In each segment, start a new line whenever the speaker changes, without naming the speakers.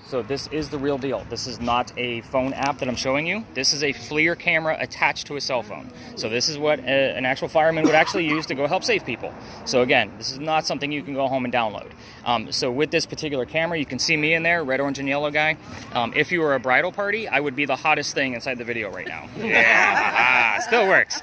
So this is the real deal. This is not a phone app that I'm showing you. This is a FLIR camera attached to a cell phone. So this is what an actual fireman would actually use to go help save people. So again, this is not something you can go home and download. So with this particular camera, you can see me in there, red, orange, and yellow guy. If you were a bridal party, I would be the hottest thing inside the video right now. Yeah, still works.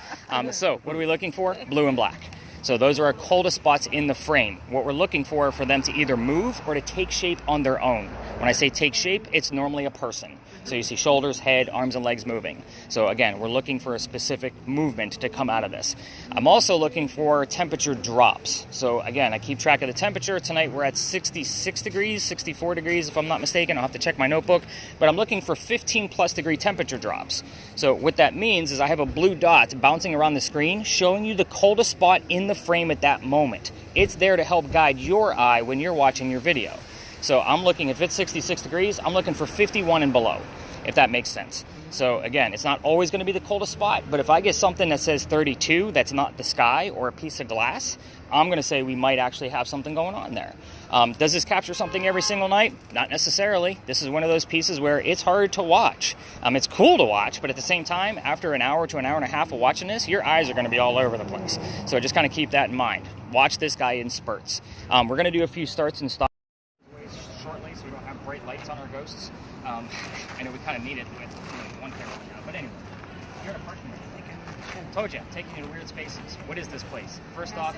So what are we looking for? Blue and black. So those are our coldest spots in the frame. What we're looking for them to either move or to take shape on their own. When I say take shape, it's normally a person. So you see shoulders, head, arms, and legs moving. So again, we're looking for a specific movement to come out of this. I'm also looking for temperature drops. So again, I keep track of the temperature. Tonight we're at 66 degrees, 64 degrees if I'm not mistaken. I'll have to check my notebook. But I'm looking for 15 plus degree temperature drops. So what that means is I have a blue dot bouncing around the screen showing you the coldest spot in the frame at that moment. It's there to help guide your eye when you're watching your video. So I'm looking, if it's 66 degrees, I'm looking for 51 and below, if that makes sense. So again, it's not always going to be the coldest spot, but if I get something that says 32 that's not the sky or a piece of glass, I'm going to say we might actually have something going on there. Does this capture something every single night? Not necessarily. This is one of those pieces where it's hard to watch. It's cool to watch, but at the same time, after an hour to an hour and a half of watching this, your eyes are going to be all over the place. So just kind of keep that in mind. Watch this guy in spurts. We're going to do a few starts and stops shortly, so we don't have bright lights on our ghosts. I know we kind of need it with one camera right now, but anyway, you're in a parking lot. Told you, taking you to weird spaces. What is this place? First off,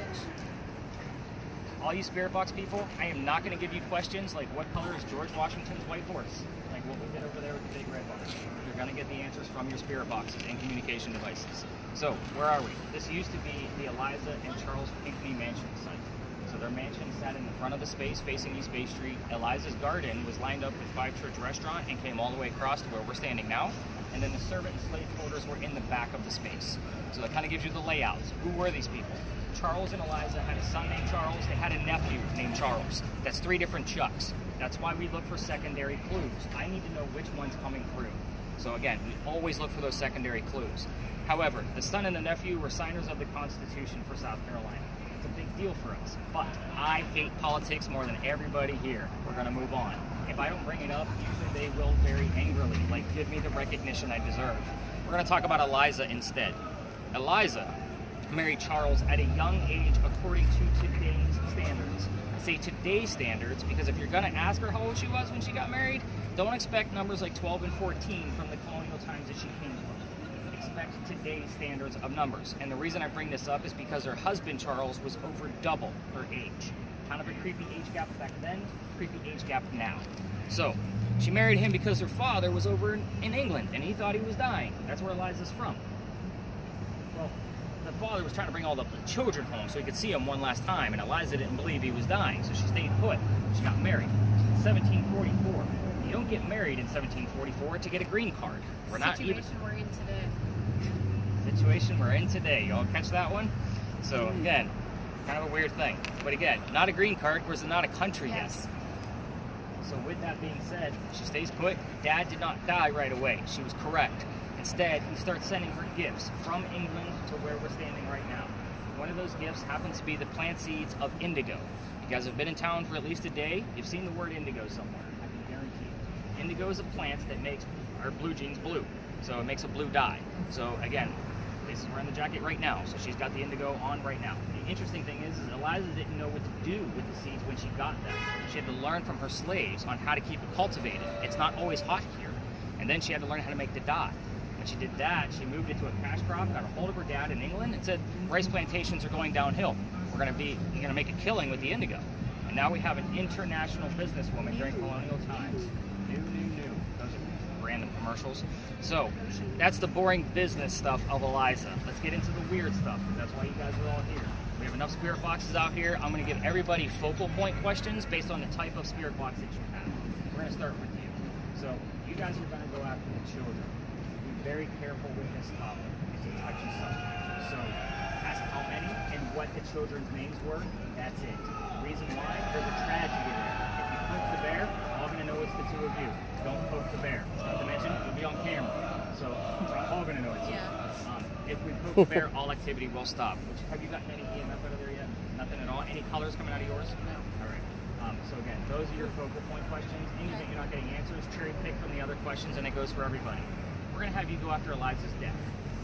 all you spirit box people, I am not going to give you questions like what color is George Washington's white horse, like what we did over there with the big red box. You're going to get the answers from your spirit boxes and communication devices. So where are we? This used to be the Eliza and Charles Pinckney mansion site. So their mansion sat in the front of the space facing East Bay Street. Eliza's garden was lined up with Five Church Restaurant and came all the way across to where we're standing now. And then the servant and slave quarters were in the back of the space. So that kind of gives you the layouts. Who were these people? Charles and Eliza had a son named Charles. They had a nephew named Charles. That's 3 different Chucks. That's why we look for secondary clues. I need to know which one's coming through. So again, we always look for those secondary clues. However, the son and the nephew were signers of the Constitution for South Carolina. It's a big deal for us. But I hate politics more than everybody here. We're going to move on. If I don't bring it up, usually they will very angrily, like, give me the recognition I deserve. We're going to talk about Eliza instead. Eliza married Charles at a young age according to today's standards. I say today's standards because if you're going to ask her how old she was when she got married, don't expect numbers like 12 and 14 from the colonial times that she came from. Expect today's standards of numbers. And the reason I bring this up is because her husband, Charles, was over double her age. Kind of a creepy age gap back then, creepy age gap now. So, she married him because her father was over in England, and he thought he was dying. That's where Eliza's from. Well, the father was trying to bring all the children home so he could see them one last time, and Eliza didn't believe he was dying, so she stayed put. She got married. 1744. You don't get married in 1744 to get a green card. We're not even...
Situation we're in today.
Situation we're in today. Y'all catch that one? So, again, kind of a weird thing. But again, not a green card because it's not a country yet. So with that being said, she stays put. Dad did not die right away. She was correct. Instead, he starts sending her gifts from England to where we're standing right now. One of those gifts happens to be the plant seeds of indigo. You guys have been in town for at least a day. You've seen the word indigo somewhere. I can guarantee it. Indigo is a plant that makes our blue jeans blue. So it makes a blue dye. So again, this is wearing the jacket right now, so she's got the indigo on right now. The interesting thing is Eliza didn't know what to do with the seeds when she got them. She had to learn from her slaves on how to keep it cultivated. It's not always hot here. And then she had to learn how to make the dye. When she did that, she moved it to a cash crop, got a hold of her dad in England, and said, rice plantations are going downhill. You're gonna make a killing with the indigo. And now we have an international businesswoman during colonial times. New. Those are random commercials. So, that's the boring business stuff of Eliza. Let's get into the weird stuff, because that's why you guys are all here. We have enough spirit boxes out here. I'm going to give everybody focal point questions based on the type of spirit box that you have. We're going to start with you. So, you guys are going to go after the children. Be very careful with this topic. It's a touchy subject. So, ask how many and what the children's names were. That's it. The reason why, there's a tragedy there. If you poke the bear, all going to know it's the two of you. Don't poke the bear. Not to mention, you'll be on camera. So, we're all going to know it's you. If we poke the bear, all activity will stop. Have you gotten any EMF out of there yet? Nothing at all? Any colors coming out of yours? No. All right. So again, those are your focal point questions. Anything you're not getting answered, answer is cherry pick from the other questions, and it goes for everybody. We're going to have you go after Eliza's death.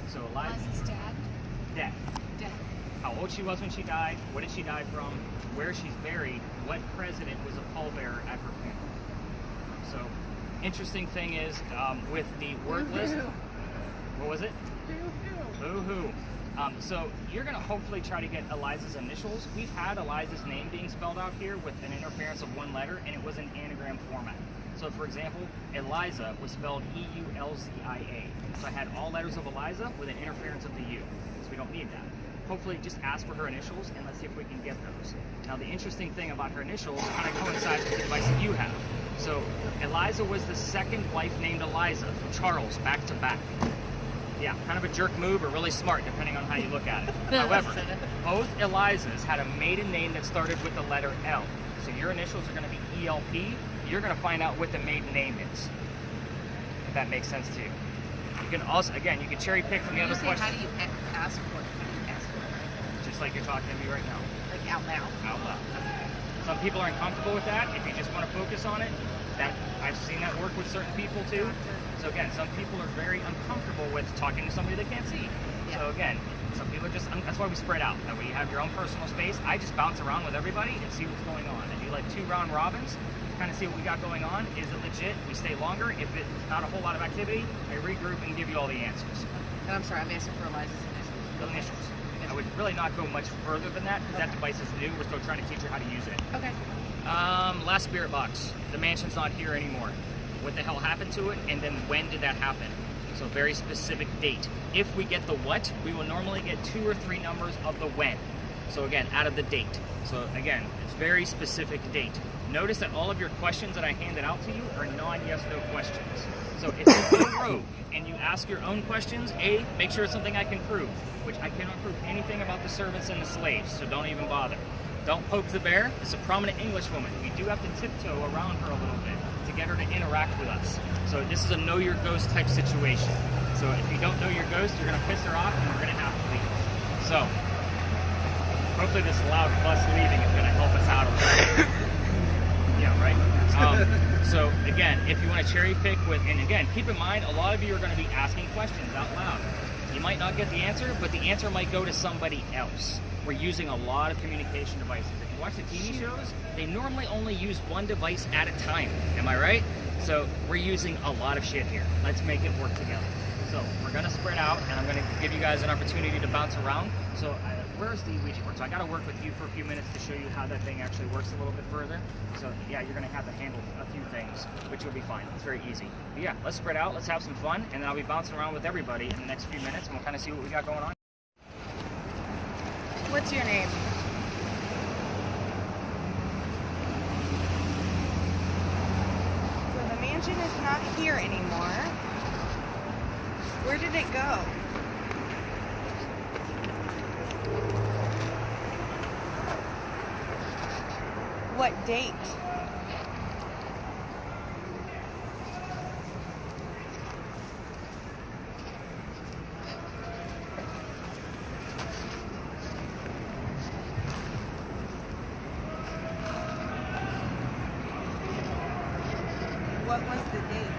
So
Eliza's dad?
Death.
Death.
How old she was when she died, what did she die from, where she's buried, what president was a pallbearer at her funeral. So, interesting thing is, with the word list, what was it? Boo-hoo. So you're going to hopefully try to get Eliza's initials. We've had Eliza's name being spelled out here with an interference of one letter, and it was in anagram format. So for example, Eliza was spelled E-U-L-Z-I-A. So I had all letters of Eliza with an interference of the U. So we don't need that. Hopefully just ask for her initials, and let's see if we can get those. Now the interesting thing about her initials kind of coincides with the device that you have. So Eliza was the second wife named Eliza from Charles, back to back. Yeah, kind of a jerk move or really smart, depending on how you look at it. However, both Elizas had a maiden name that started with the letter L. So your initials are going to be ELP. You're going to find out what the maiden name is, if that makes sense to you. You can also, again, you can cherry pick from the other questions.
How do you ask for it? How do you ask for it?
Just like you're talking to me right now.
Like out loud?
Out loud. Some people are uncomfortable with that. If you just want to focus on it, that I've seen that work with certain people too. So again, some people are very uncomfortable with talking to somebody they can't see. Yeah. So again, some people are just, that's why we spread out. That way you have your own personal space. I just bounce around with everybody and see what's going on. I do like 2 round robins, kind of see what we got going on. Is it legit? We stay longer. If it's not a whole lot of activity, I regroup and give you all the answers.
And I'm sorry, I'm asking for Eliza's initials.
The initials. I would really not go much further than that, because that device is new. We're still trying to teach her how to use it.
Okay.
Last spirit box. The mansion's not here anymore. What the hell happened to it, and then when did that happen? So very specific date. If we get the what, we will normally get 2 or 3 numbers of the when. So again, out of the date. So again, it's very specific date. Notice that all of your questions that I handed out to you are non-yes-no questions. So if you go rogue and you ask your own questions, A, make sure it's something I can prove, which I cannot prove anything about the servants and the slaves, so don't even bother. Don't poke the bear. It's a prominent English woman. We do have to tiptoe around her a little bit to get her to interact with us. So this is a know your ghost type situation. So if you don't know your ghost, you're going to piss her off and we're going to have to leave. So hopefully this loud bus leaving is going to help us out a little bit. Yeah, right? So again, if you want to cherry pick with, and again, keep in mind, a lot of you are going to be asking questions out loud. You might not get the answer, but the answer might go to somebody else. We're using a lot of communication devices. If you watch the TV shows, they normally only use one device at a time. Am I right? So we're using a lot of shit here. Let's make it work together. So we're going to spread out, and I'm going to give you guys an opportunity to bounce around. So where's the Ouija board? So I got to work with you for a few minutes to show you how that thing actually works a little bit further. So yeah, you're going to have to handle a few things, which will be fine. It's very easy. But yeah, let's spread out. Let's have some fun, and then I'll be bouncing around with everybody in the next few minutes, and we'll kind of see what we got going on.
What's your name?
So the mansion is not here anymore. Where did it go? What date? What was the date?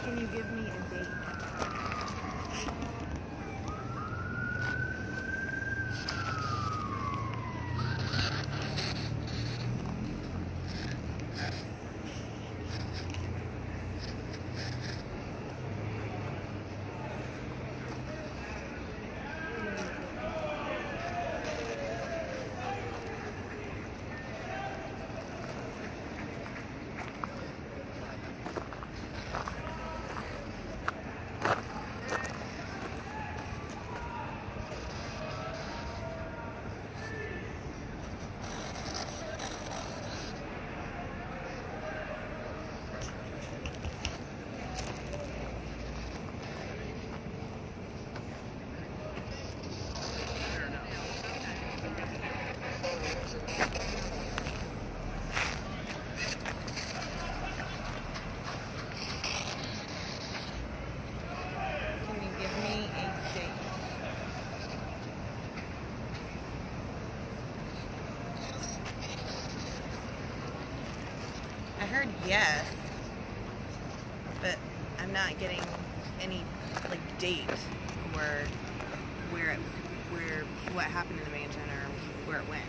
Can you give me a date? Can you give me a date? I heard yes, but I'm not getting any like date or what happened in the mansion or where it went.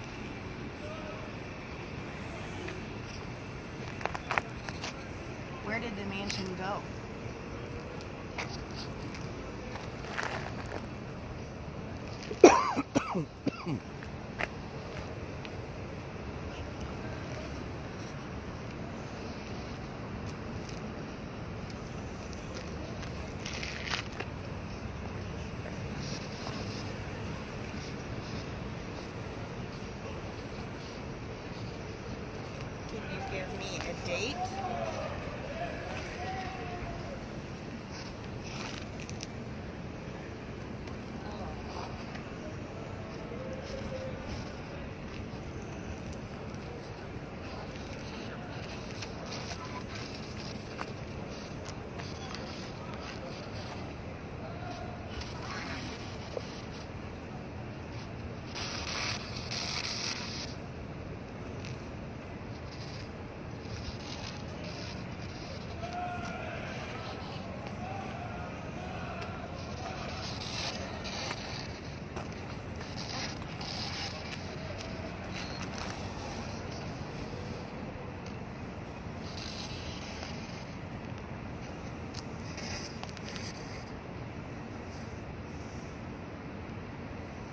Where did the mansion go? Can you give me a date?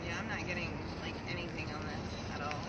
Yeah, I'm not getting like anything on this at all.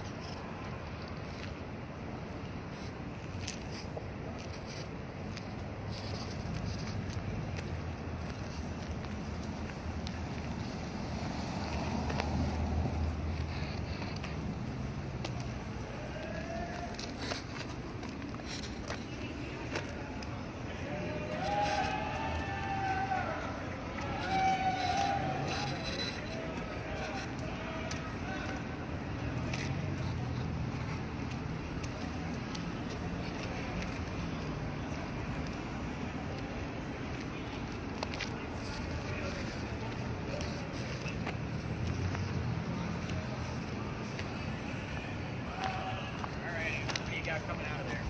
Coming out of there.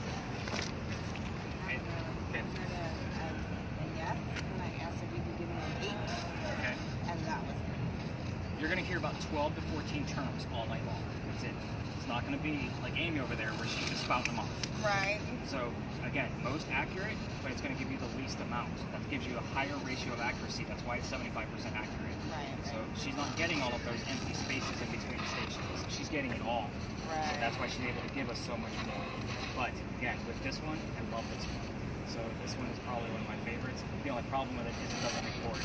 Okay.
I heard a yes, and I asked if you could give me an 8,
Okay.
and that was it.
You're going to hear about 12 to 14 terms all night long. That's it. It's not going to be like Amy over there where she's just spouting them off.
Right.
So, again, most accurate, but it's going to give you the least amount. That gives you a higher ratio of accuracy. That's why it's 75% accurate.
Right.
So she's not getting all of those empty spaces in between the stations. She's getting it all.
Right.
So that's why she's able to give us so much more. But again, with this one, I love this one. So this one is probably one of my favorites. The only problem with it is it doesn't record.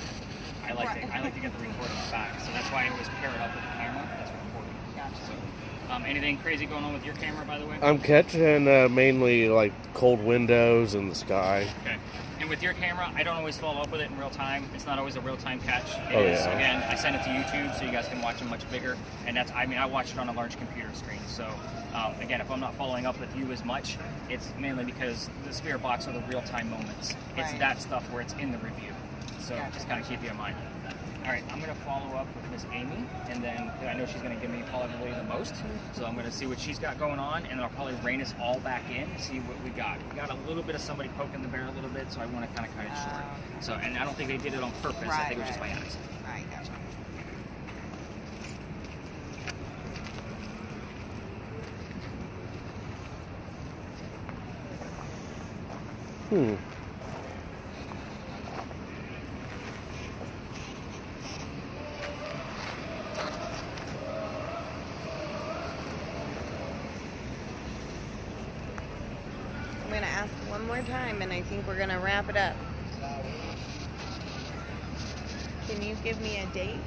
I like to get the record on the back. So that's why I always pair it up with the camera that's recording.
Gotcha.
So anything crazy going on with your camera, by the way?
I'm catching mainly like cold windows and the sky.
Okay. And with your camera, I don't always follow up with it in real time. It's not always a real-time catch.
Oh,
It is,
yeah.
Again, I send it to YouTube so you guys can watch it much bigger. And that's, I mean, I watch it on a large computer screen. So, again, if I'm not following up with you as much, it's mainly because the spirit box are the real-time moments. It's
Right.
that stuff where it's in the review. So
Gotcha.
just kind of keep you in mind. All right, I'm going to follow up with Miss Amy, and then 'cause I know she's going to give me probably the most. So I'm going to see what she's got going on, and then I'll probably rein us all back in and see what we got. We got a little bit of somebody poking the bear a little bit, so I want to kind of cut it short. So, and I don't think they did it on purpose. I think it was just by accident.
Right, gotcha. I'm going to ask one more time, and I think we're going to wrap it up. Can you give me a date?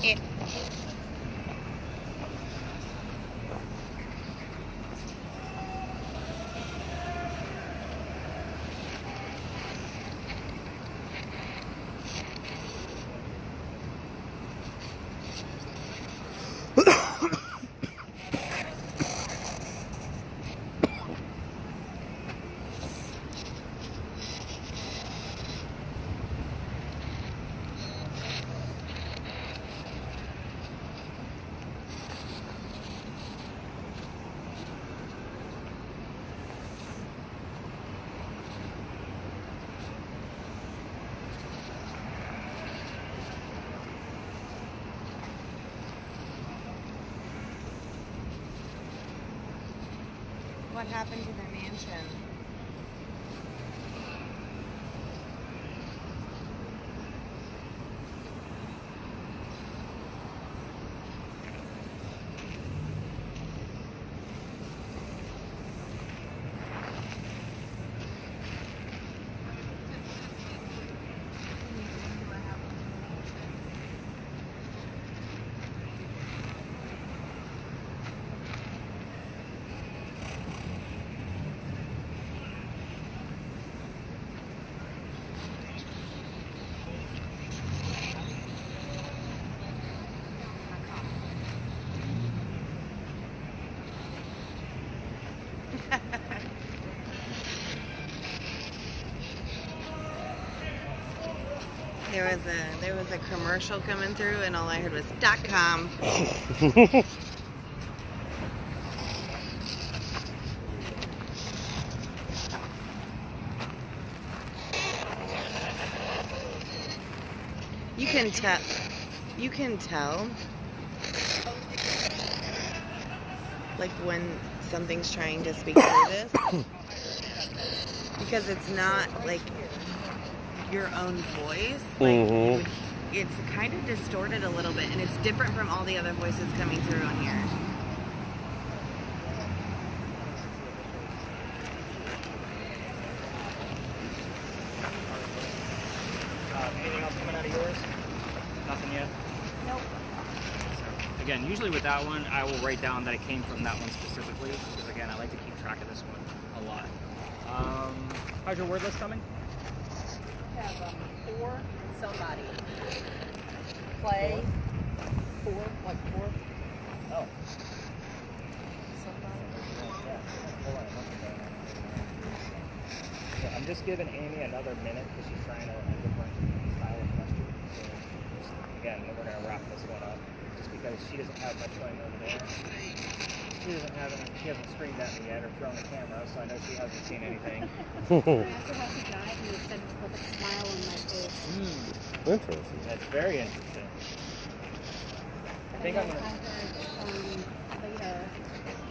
Yeah. What happened to the mansion? There was a commercial coming through, and all I heard was .com. You can tell, like when something's trying to speak through this, because it's not like your own voice. Like it's kind of distorted a little bit, and it's different from all the other voices coming through on here.
Anything else coming out of yours? Nothing yet?
Nope.
So, again, usually with that one, I will write down that it came from that one specifically, because again, I like to keep track of this one a lot. How's your word list coming?
I have for somebody. Play. For, like for.
Oh.
Somebody.
Yeah. Hold on. So I'm just giving Amy another minute because she's trying a different style of question. So just, again, we're going to wrap this one up just because she doesn't have much going over there. She hasn't screamed at me yet or thrown the camera, so I know she hasn't seen anything.
I asked her how she died, and it said with a smile on my face.
Interesting.
That's very interesting. I think I'm going to...
I heard later,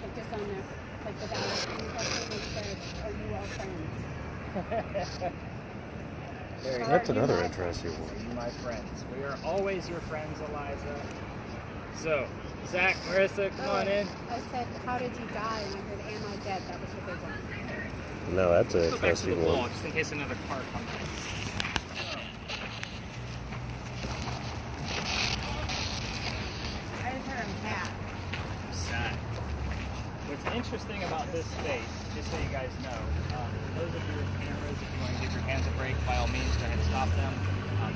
like just on there, like without any question, they said, "Are you all friends?"
Very
That's
good.
another interesting
Are
one.
you my friends? We are always your friends, Eliza. So, Zach, Marissa, come on in.
I said, "How did you die?" And I heard, "Am I dead?" That was what they wanted.
No, that's an
Let's go back to the
interesting
wall
one.
just in case another car comes in.
I just heard him sad.
Sad. What's interesting about this space, just so you guys know, for those of you with cameras, if you want to give your camera hands a break, by all means, go ahead and stop them.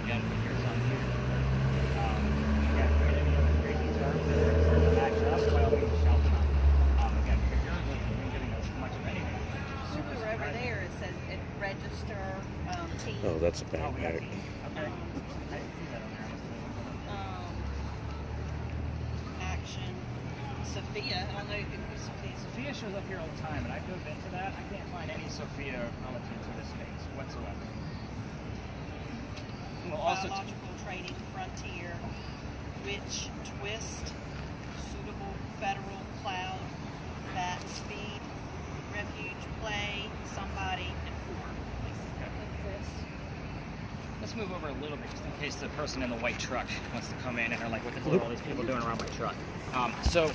Again, put yours on here. Again, if there's any other crazy terms that are starting to match up, by all means, shout them out. Again, because yours isn't getting as much of anything. Super
Over
surprising.
there, it says it register team.
Oh, that's a
Oh, we got
backpack.
team. Okay. I didn't see that on there.
Action. Sophia. I don't know who Sophia is.
Sophia shows up here all the time, and I've dove into that. I can't find any Sophia relative to this space whatsoever. We'll also
Biological trading frontier. Witch twist. Suitable federal cloud. Bat speed. Refuge play. Somebody and four.
let's move over a little bit, just in case the person in the white truck wants to come in and are like, what the hell are all these people doing around my truck? So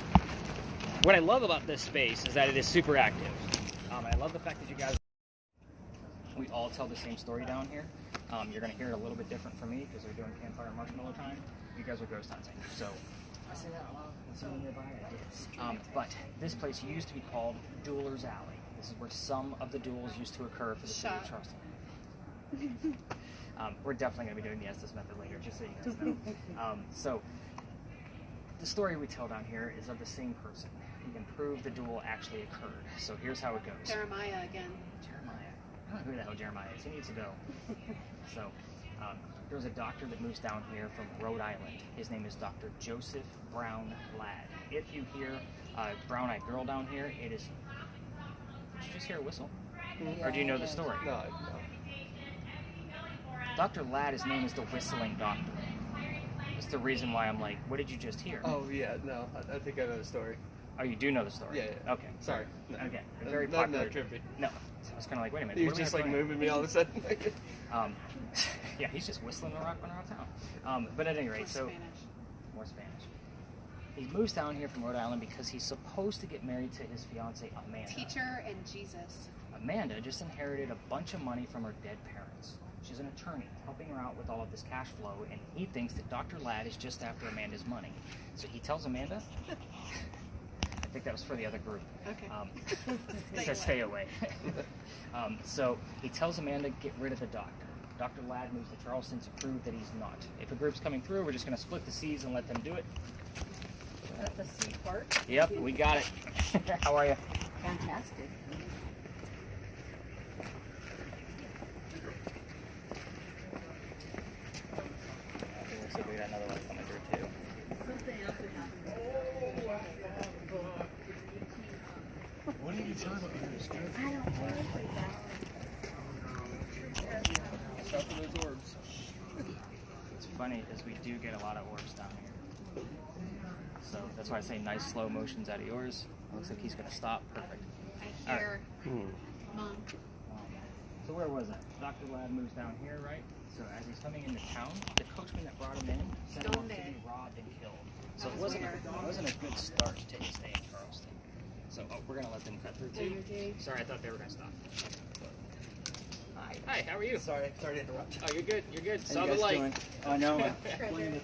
what I love about this space is that it is super active. And I love the fact that you guys, we all tell the same story down here. You're going to hear it a little bit different from me because we're doing campfire marshmallow time. You guys are ghost hunting. So I say that out loud when someone nearby is. But this place used to be called Dueler's Alley. This is where some of the duels used to occur for the city of Charleston. We're definitely going to be doing the Estes method later, just so you guys know. So the story we tell down here is of the same person. He can prove the duel actually occurred. So here's how it goes.
Jeremiah again.
Jeremiah. I don't know who the hell Jeremiah is. He needs to go. So there's a doctor that moves down here from Rhode Island. His name is Dr. Joseph Brown Ladd. If you hear a brown-eyed girl down here, it is... Did you just hear a whistle? Or do you know the story?
No.
Dr. Ladd is known as the whistling doctor. That's the reason why I'm like, what did you just hear?
Oh, yeah, no. I think I know the story.
Oh, you do know the story?
Yeah.
Okay.
Sorry. No.
Okay. Very
Not
popular.
trippy.
No. So I was kind of like, wait a minute.
He
what
was
are we
just
gonna
like
throw in?
moving me all of a sudden.
Yeah, he's just whistling around town. But at any rate, so
Spanish.
more Spanish. He moves down here from Rhode Island because he's supposed to get married to his fiancee Amanda.
Teacher and Jesus.
Amanda just inherited a bunch of money from her dead parents. She's an attorney, helping her out with all of this cash flow, and he thinks that Dr. Ladd is just after Amanda's money. So he tells Amanda, I think that was for the other group.
Okay.
He says stay away. So he tells Amanda, get rid of the doctor. Dr. Ladd moves to Charleston to prove that he's not. If a group's coming through, we're just going to split the seas and let them do it.
The C part.
Yep, we got it. How are you?
Fantastic.
Looks like we got another one coming through too.
What are you talking about?
Watch out for those orbs.
What's funny is we do get a lot of orbs down here. So that's why I say nice slow motions out of yours. Looks like he's going to stop. Perfect.
I hear Mom.
So where was it? Dr. Ladd moves down here, right? So as he's coming into town, the coachman that brought him in sent him off to be robbed and killed. So it wasn't a good start to his stay in Charleston. So we're going to let them cut through too. Sorry, I thought they were going to stop. Hi. Hi, how are you?
Sorry to interrupt.
Oh, you're good. You're good.
How
Saw
you
the
guys
light.
doing?
I know.
Treasure.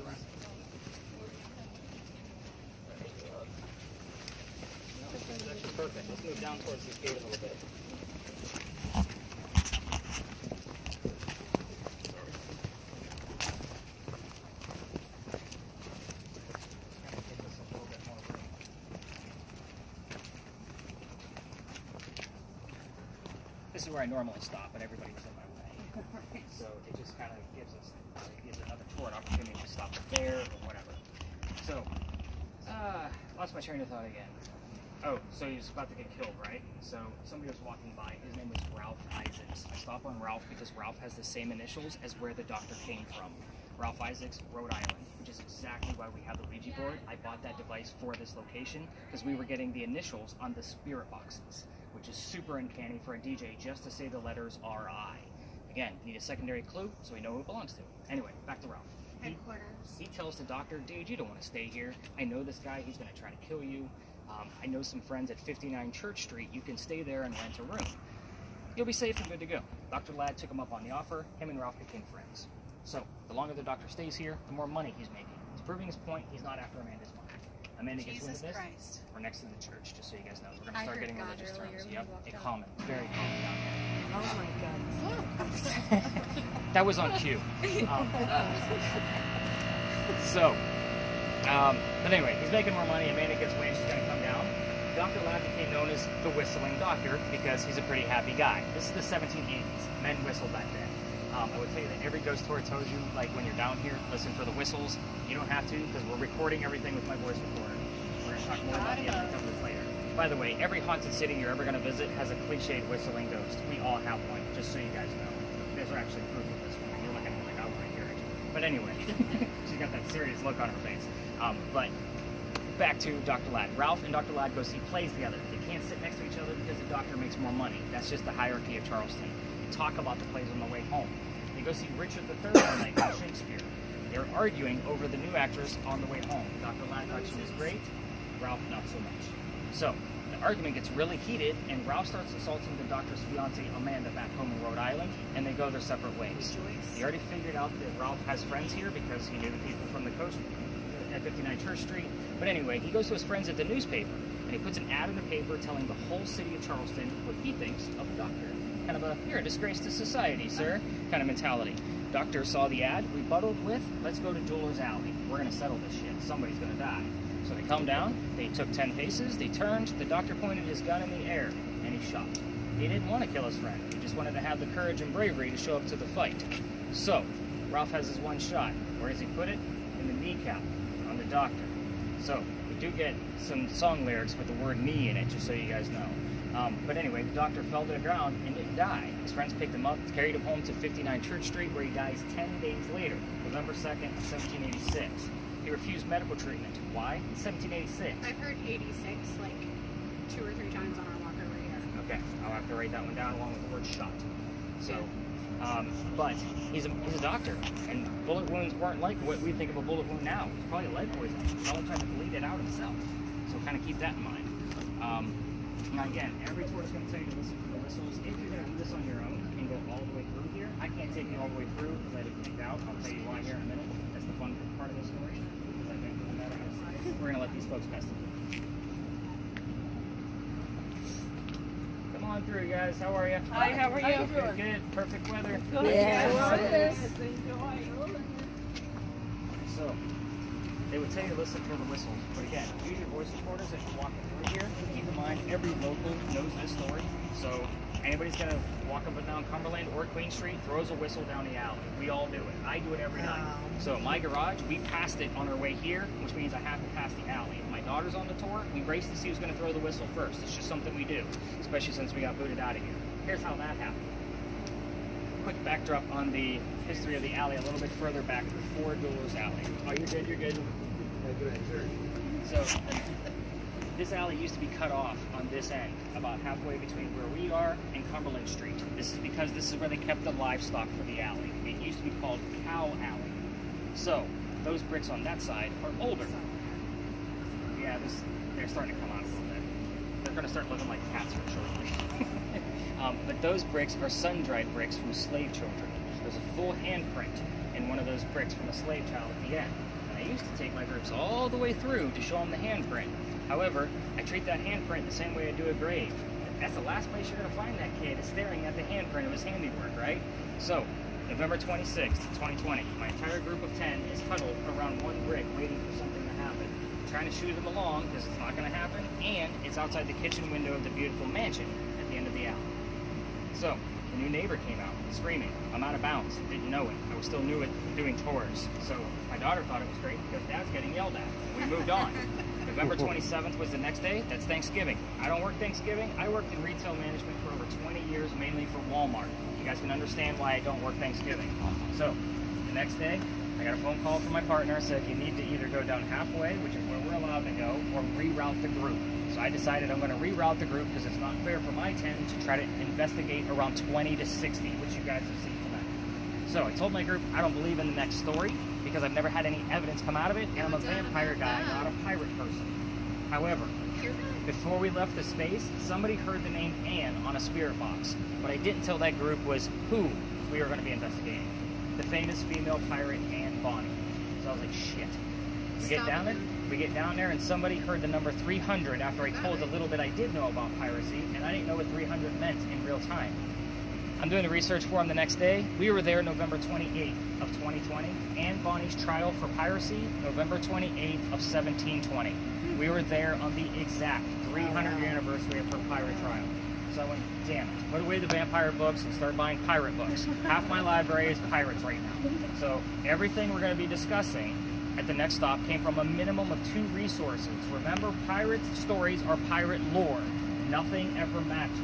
That's actually perfect. Let's move down towards this gate a little bit. This is where I normally stop, but everybody's in my way. So it just kind of gives another tour an opportunity to stop there or whatever. So, lost my train of thought again. Oh, so he was about to get killed, right? So somebody was walking by. His name was Ralph Isaacs. I stop on Ralph because Ralph has the same initials as where the doctor came from. Ralph Isaacs, Rhode Island, which is exactly why we have the Ouija board. I bought that device for this location because we were getting the initials on the spirit boxes, which is super uncanny for a DJ just to say the letters R.I. Again, need a secondary clue so we know who it belongs to. Anyway, back to Ralph.
Headquarters.
He tells the doctor, dude, you don't want to stay here. I know this guy. He's going to try to kill you. I know some friends at 59 Church Street. You can stay there and rent a room. You'll be safe and good to go. Dr. Ladd took him up on the offer. Him and Ralph became friends. So the longer the doctor stays here, the more money he's making. He's proving his point. He's not after Amanda's money. Amanda gets
Jesus
into this.
Christ.
We're next to the church, just so you guys know. We're going to
I
start
heard
getting
God
religious
earlier
terms.
when
Yep,
we walked
a
out.
common, very common down here.
Oh my god.
That was on cue. But anyway, he's making more money. Amanda gets away and she's going to come down. Dr. Ladd became known as the whistling doctor because he's a pretty happy guy. This is the 1780s. Men whistled back then. I would tell you that every ghost tour tells you, like when you're down here, listen for the whistles. You don't have to because we're recording everything with my voice recorder. We're going to talk more about the evidence of this later. By the way, every haunted city you're ever going to visit has a cliched whistling ghost. We all have one, just so you guys know. There's actually proof of this one. You're looking at it like I want to hear it. But anyway, she's got that serious look on her face. But back to Dr. Ladd. Ralph and Dr. Ladd go see plays together. They can't sit next to each other because the doctor makes more money. That's just the hierarchy of Charleston. They talk about the plays on the way home. They go see Richard III one night with Shakespeare. They're arguing over the new actress on the way home. Dr. Ladd thought she was great. Ralph, not so much. So, the argument gets really heated, and Ralph starts assaulting the doctor's fiancée, Amanda, back home in Rhode Island, and they go their separate ways. He already figured out that Ralph has friends here because he knew the people from the coast at 59 Church Street. But anyway, he goes to his friends at the newspaper, and he puts an ad in the paper telling the whole city of Charleston what he thinks of the doctor. Kind of a, you're a disgrace to society, sir, kind of mentality. Doctor saw the ad, rebutted with, let's go to Jeweler's Alley. We're going to settle this shit. Somebody's going to die. So they come down, they took 10 paces, they turned, the doctor pointed his gun in the air, and he shot. He didn't want to kill his friend. He just wanted to have the courage and bravery to show up to the fight. So, Ralph has his one shot. Where does he put it? In the kneecap, on the doctor. So, we do get some song lyrics with the word knee in it, just so you guys know. But anyway, the doctor fell to the ground and didn't die. His friends picked him up, carried him home to 59 Church Street, where he dies 10 days later, November 2nd, 1786. He refused medical treatment. Why? In 1786.
I've heard 86 like 2 or 3 times on our walk over here.
Okay, I'll have to write that one down along with the word shot. So, but he's a doctor, and bullet wounds weren't like what we think of a bullet wound now. It's probably lead poison. He's only trying to bleed it out himself. So kind of keep that in mind. Now again, every tour is going to tell you to listen for the whistles. If you're going to do this on your own and go all the way through here, I can't take you all the way through because I didn't kicked out. I'll tell you why here in a minute. That's the fun part of the story. Because I think no matter how size, we're going to let these folks pass through. Come on through, guys. How are you?
Hi, how are you?
Good, good. Perfect weather. So, they would tell you to listen for the whistles. But again, use your voice recorders as you're walking through here. Keep in mind, every local knows this story. So, anybody's going to walk up and down Cumberland or Queen Street, throws a whistle down the alley. We all do it. I do it every night. So, my garage, we passed it on our way here, which means I have to pass the alley. If my daughter's on the tour, we race to see who's going to throw the whistle first. It's just something we do, especially since we got booted out of here. Here's how that happened. Quick backdrop on the history of the alley a little bit further back before Doolittle Alley. Oh, you're good, you're good. So, this alley used to be cut off on this end, about halfway between where we are and Cumberland Street. This is because this is where they kept the livestock for the alley. It used to be called Cow Alley. So, those bricks on that side are older. Yeah, they're starting to come out a little bit. They're going to start looking like cats here shortly. But those bricks are sun-dried bricks from slave children. There's a full handprint in one of those bricks from a slave child at the end. And I used to take my groups all the way through to show them the handprint. However, I treat that handprint the same way I do a grave. That's the last place you're going to find that kid is staring at the handprint of his handiwork, right? So, November 26th, 2020, my entire group of 10 is huddled around one brick waiting for something to happen. I'm trying to shoot them along because it's not going to happen, and it's outside the kitchen window of the beautiful mansion at the end of the alley. So, the new neighbor came out, screaming, I'm out of bounds, didn't know it. I was still new at doing tours. So, my daughter thought it was great because Dad's getting yelled at. We moved on. November 27th was the next day. That's Thanksgiving. I don't work Thanksgiving. I worked in retail management for over 20 years, mainly for Walmart. You guys can understand why I don't work Thanksgiving. So, the next day, I got a phone call from my partner, said you need to either go down halfway, which is where we're allowed to go, or reroute the group. So I decided I'm going to reroute the group because it's not fair for my 10 to try to investigate around 20 to 60, which you guys have seen tonight. So I told my group I don't believe in the next story because I've never had any evidence come out of it, and I'm a vampire guy, not a pirate person. However, before we left the space, somebody heard the name Anne on a spirit box. What I didn't tell that group was who we were going to be investigating. The famous female pirate Anne Bonny. So I was like, shit. We get down there and somebody heard the number 300 after I told the little bit I did know about piracy, and I didn't know what 300 meant in real time. I'm doing the research for him the next day. We were there November 28th of 2020. Anne Bonny's trial for piracy, November 28th of 1720. We were there on the exact 300th anniversary of her pirate trial. So I went, damn it, put away the vampire books and start buying pirate books. Half my library is pirates right now. So everything we're going to be discussing at the next stop came from a minimum of 2 resources. Remember, pirate stories are pirate lore. Nothing ever matches.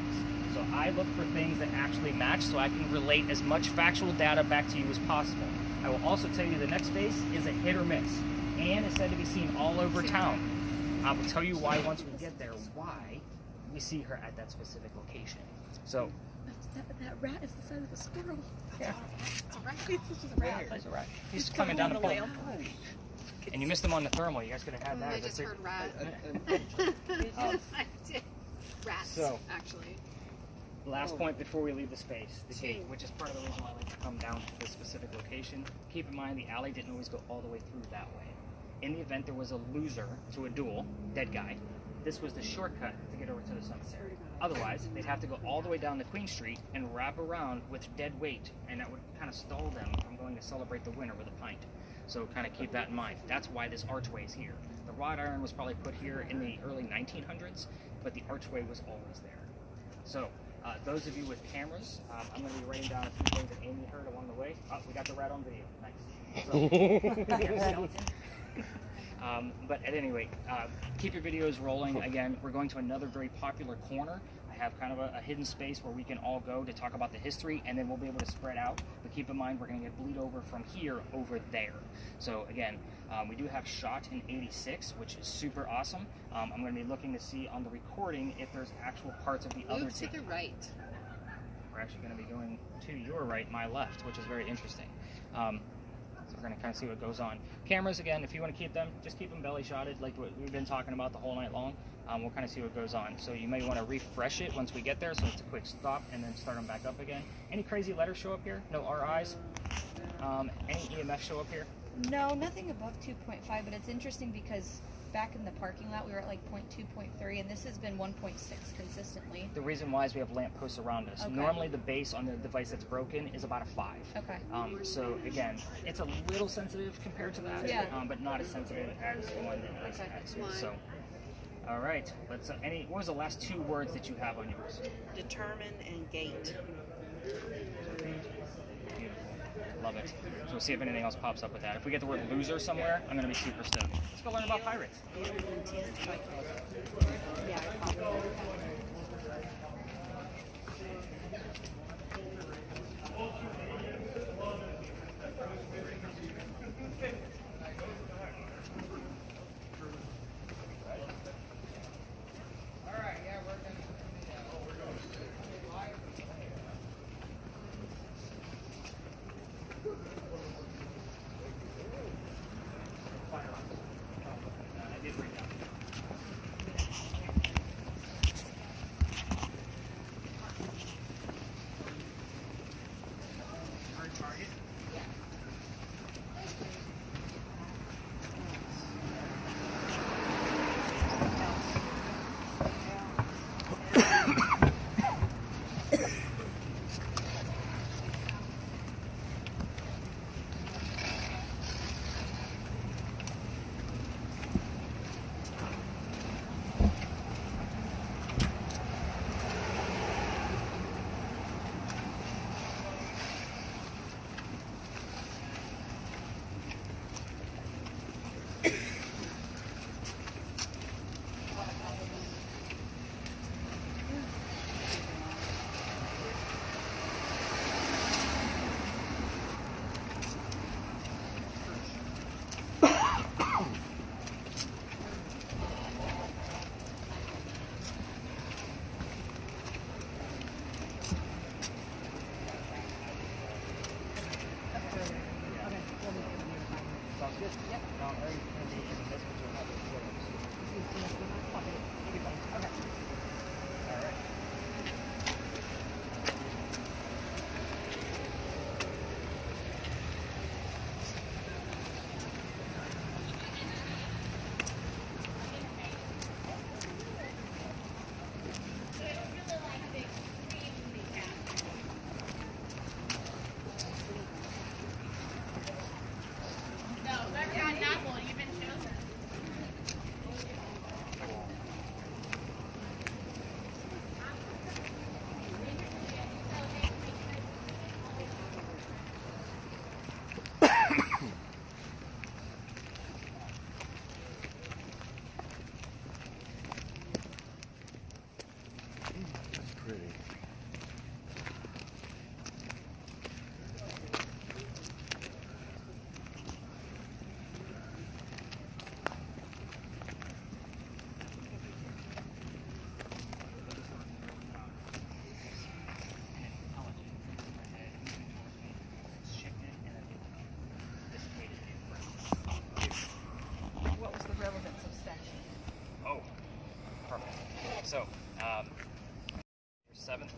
So I look for things that actually match so I can relate as much factual data back to you as possible. I will also tell you the next base is a hit or miss. Anne is said to be seen all over town. I will tell you why once we get there, why we see her at that specific location. So
That rat is the size of a squirrel.
yeah,
It's a rat. It's just a rat.
he's a rat. He's coming down the pole. And you missed him on the thermal. You guys could have had that.
I
as a
just
big-
heard rat. I did. Rats,
So-
actually.
Last point before we leave the space, the gate, which is part of the reason why I like to come down to this specific location. Keep in mind the alley didn't always go all the way through that way. In the event there was a loser to a duel, dead guy, this was the shortcut to get over to the cemetery. Otherwise, they'd have to go all the way down to Queen Street and wrap around with dead weight, and that would kind of stall them from going to celebrate the winner with a pint. So kind of keep that in mind. That's why this archway is here. The wrought iron was probably put here in the early 1900s, but the archway was always there. So, those of you with cameras, I'm going to be writing down a few things that Amy heard along the way. Oh, we got the rat on video. Nice. So, but at any rate, keep your videos rolling. Again, we're going to another very popular corner. I have kind of a hidden space where we can all go to talk about the history, and then we'll be able to spread out. But keep in mind, we're going to get bleed over from here over there. So again, we do have shot in '86, which is super awesome. I'm going to be looking to see on the recording if there's actual parts of the other
Move to
take.
the right.
We're actually going to be going to your right, my left, which is very interesting. So we're going to kind of see what goes on. Cameras, again, if you want to keep them, just keep them belly shotted like what we've been talking about the whole night long. We'll kind of see what goes on. So you may want to refresh it once we get there, so it's a quick stop, and then start them back up again. Any crazy letters show up here? No RIs? Any EMF show up here?
No, nothing above 2.5, but it's interesting because back in the parking lot we were at like 0.2, 0.3, and this has been 1.6 consistently.
The reason why is we have lamp posts around us.
Okay.
Normally the base on the device that's broken is about a 5.
Okay.
So again, it's a little sensitive compared to that,
Yeah.
but not as sensitive as one that has
Okay.
X. So, all right. Let's. What was the last 2 words that you have on yours?
Determine and gate.
Beautiful. Love it. So we'll see if anything else pops up with that. If we get the word loser somewhere, I'm going to be super stoked. Let's go learn about pirates. I did read that.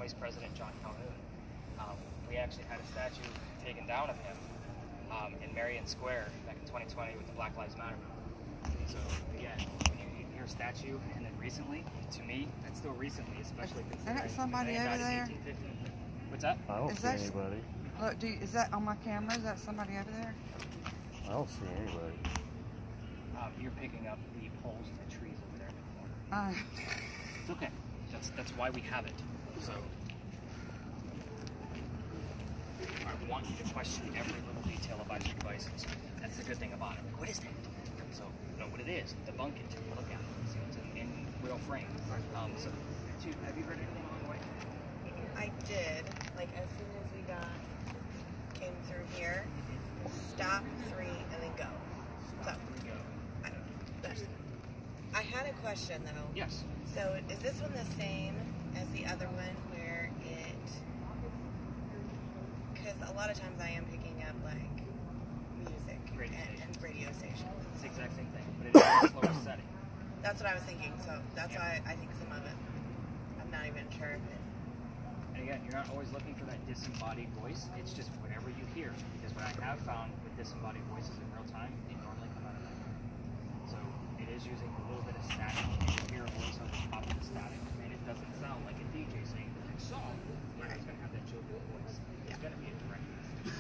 Vice President John Calhoun. We actually had a statue taken down of him in Marion Square back in 2020 with the Black Lives Matter movement. So again, when you hear statue, and then recently, to me, that's still recently, especially considering
that somebody
the man
over
died in
there?
1850. What's that?
I don't
Is
see
that-
anybody.
Look, is that on my camera? Is that somebody over there?
I don't see anybody.
You're picking up the poles and the trees over there in the corner. It's okay. That's why we have it. So I want you to question every little detail about your devices. That's the good thing about it. Like, what is that? So know what it is. Debunk it. Look at it. See what's in real frame. Have you heard anything along the way?
I did. Like as soon as we came through here, stop 3 and then go. So I don't know. I had a question though.
Yes.
So is this one the same as the other one where because a lot of times I am picking up like music and radio stations.
It's the exact same thing, but it's a slower setting.
That's what I was thinking. So that's why I think some of it, I'm not even sure if it.
And again, you're not always looking for that disembodied voice. It's just whatever you hear. Because what I have found with disembodied voices in real time, they normally come out of that. So it is using a little bit of static. You hear a voice on the top of the static, and it doesn't sound like a DJ saying the next song. You're not going to have that jovial voice. It's going to be a direct message.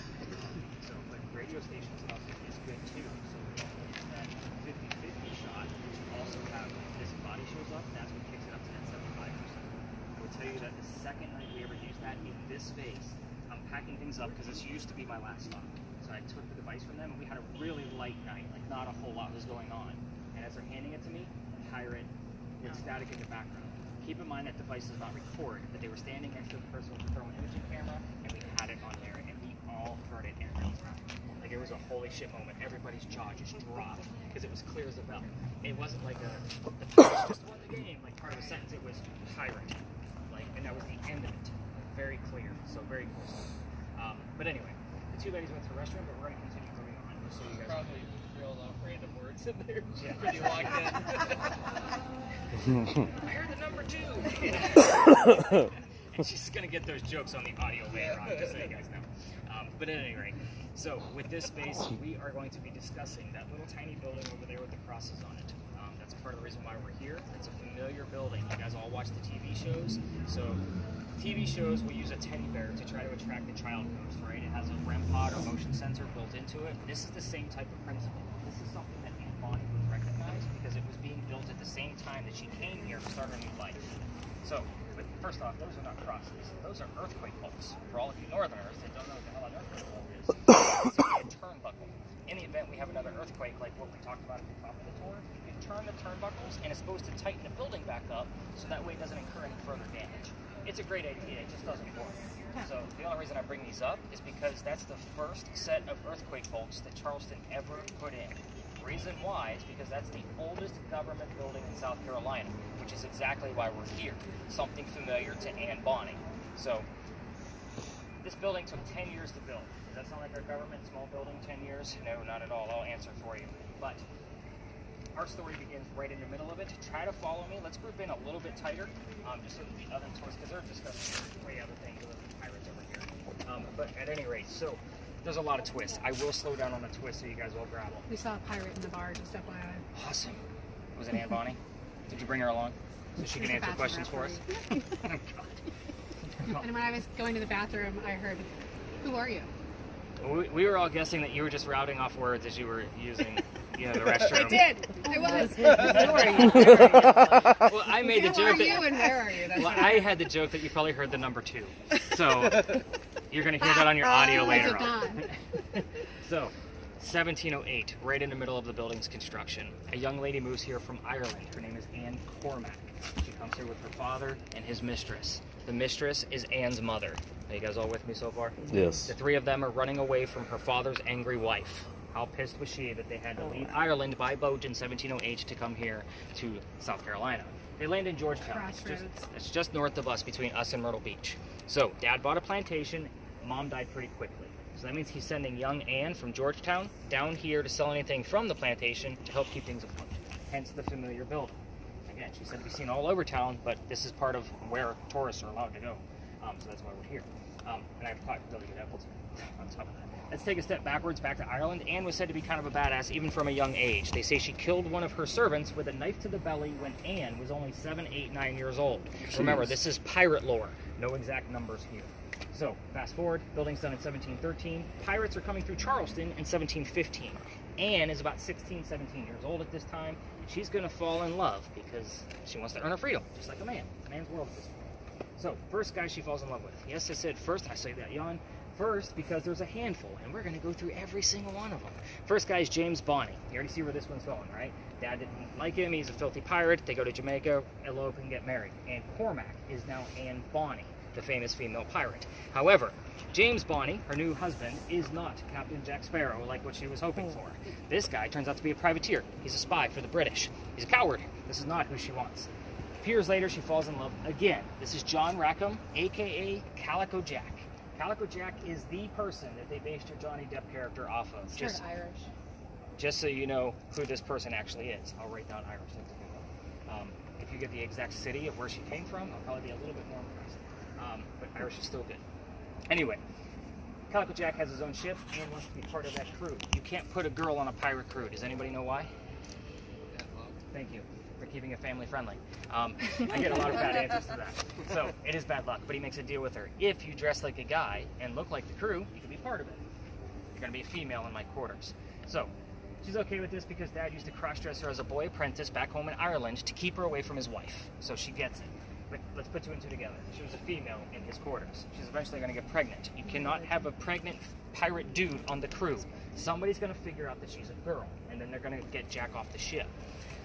But radio station stuff is good too. So that 50-50 shot, which you also have disembodied shows up, that's what kicks it up to that 75%. I would tell you that the second night we ever used that in this space, I'm packing things up because this used to be my last stop. So I took the device from them and we had a really light night, like not a whole lot was going on. And as they're handing it to me, pirate with static in the background. Keep in mind that device does not record, but they were standing next to the person with the thermal imaging camera and we had it on there and we all heard it in real time. Like it was a holy shit moment. Everybody's jaw just dropped because it was clear as a bell. It wasn't like the Pirates just won the game, like part of the sentence. It was pirate. And that was the end of it. Very clear, so very cool. But anyway, the two ladies went to the restroom, but we're going to continue moving on. Just so you guys
Probably real random words in there.
Yeah.
Pretty locked in.
I heard the number 2. And she's going to get those jokes on the audio later on, just so you guys know. But at any rate, so with this space, we are going to be discussing that little tiny building over there with the crosses on it. That's part of the reason why we're here. It's a familiar building. You guys all watch the TV shows. So TV shows will use a teddy bear to try to attract the child ghost, right? It has a REM pod or motion sensor built into it. This is the same type of principle. This is something that Aunt Bonnie would recognize because it was being built at the same time that she came here to start her new life. So, but first off, those are not crosses. Those are earthquake bolts. For all of you Northerners that don't know what the hell an earthquake bolt is, it's simply a turnbuckle. In the event we have another earthquake like what we talked about at the top of the tour, you can turn the turnbuckles and it's supposed to tighten the building back up so that way it doesn't incur any further damage. It's a great idea, it just doesn't work. So the only reason I bring these up is because that's the first set of earthquake bolts that Charleston ever put in. Reason why is because that's the oldest government building in South Carolina, which is exactly why we're here. Something familiar to Aunt Bonnie. So this building took 10 years to build. Does that sound like our government small building, 10 years? No, not at all. I'll answer for you. But our story begins right in the middle of it. Try to follow me. Let's group in a little bit tighter, just so that the other tours, because they're discussing way other things with the pirates over here. But at any rate, so there's a lot of twists. I will slow down on the twist so you guys will grab them.
We saw a pirate in the bar, just FYI.
Awesome. Was it Aunt Bonnie? Did you bring her along so she can
There's a
answer questions for us?
bathroom
Oh, God.
And when I was going to the bathroom, I heard, "Who are you?"
We were all guessing that you were just routing off words as you were using the restroom.
I did. I was.
Who are you? Well, I made the
Who
joke
are you and where are you? That's
well,
what
I had the joke that you probably heard the number 2. So you're going to hear that on your audio
I
later
did
on.
not.
So 1708, right in the middle of the building's construction, a young lady moves here from Ireland. Her name is Anne Cormack. She comes here with her father and his mistress. The mistress is Anne's mother. Are you guys all with me so far?
Yes.
The three of them are running away from her father's angry wife. How pissed was she that they had to leave Ireland by boat in 1708 to come here to South Carolina? They land in Georgetown. It's just north of us, between us and Myrtle Beach. So, Dad bought a plantation. Mom died pretty quickly. So that means he's sending young Anne from Georgetown down here to sell anything from the plantation to help keep things afloat. Hence the familiar building. Again, she said to be seen all over town, but this is part of where tourists are allowed to go. So that's why we're here. And I've caught delicate apples on top of that. Let's take a step backwards, back to Ireland. Anne was said to be kind of a badass even from a young age. They say she killed one of her servants with a knife to the belly when Anne was only 7, 8, 9 years old.
Jeez.
Remember, this is pirate lore. No exact numbers here. So, fast forward, building's done in 1713. Pirates are coming through Charleston in 1715. Anne is about 16, 17 years old at this time. And she's going to fall in love because she wants to earn her freedom, just like a man. It's a man's world at this point. So, first guy she falls in love with. Yes, I said first, I say that yawn. First, because there's a handful, and we're going to go through every single one of them. First guy is James Bonney. You already see where this one's going, right? Dad didn't like him. He's a filthy pirate. They go to Jamaica, elope, and get married. And Cormac is now Anne Bonny, the famous female pirate. However, James Bonney, her new husband, is not Captain Jack Sparrow like what she was hoping for. This guy turns out to be a privateer. He's a spy for the British. He's a coward. This is not who she wants. A few years later, she falls in love again. This is John Rackham, a.k.a. Calico Jack. Calico Jack is the person that they based your Johnny Depp character off of.
Just Irish.
Just so you know who this person actually is. I'll write down Irish. That's a good one. If you get the exact city of where she came from, I'll probably be a little bit more impressed. But Irish is still good. Anyway, Calico Jack has his own ship and wants to be part of that crew. You can't put a girl on a pirate crew. Does anybody know why? Thank you for keeping it family friendly. I get a lot of bad answers to that. So it is bad luck, but he makes a deal with her. If you dress like a guy and look like the crew, you can be part of it. You're going to be a female in my quarters. So she's okay with this because Dad used to cross-dress her as a boy apprentice back home in Ireland to keep her away from his wife. So she gets it. But let's put two and two together. She was a female in his quarters. She's eventually going to get pregnant. You cannot have a pregnant pirate dude on the crew. Somebody's going to figure out that she's a girl, and then they're going to get Jack off the ship.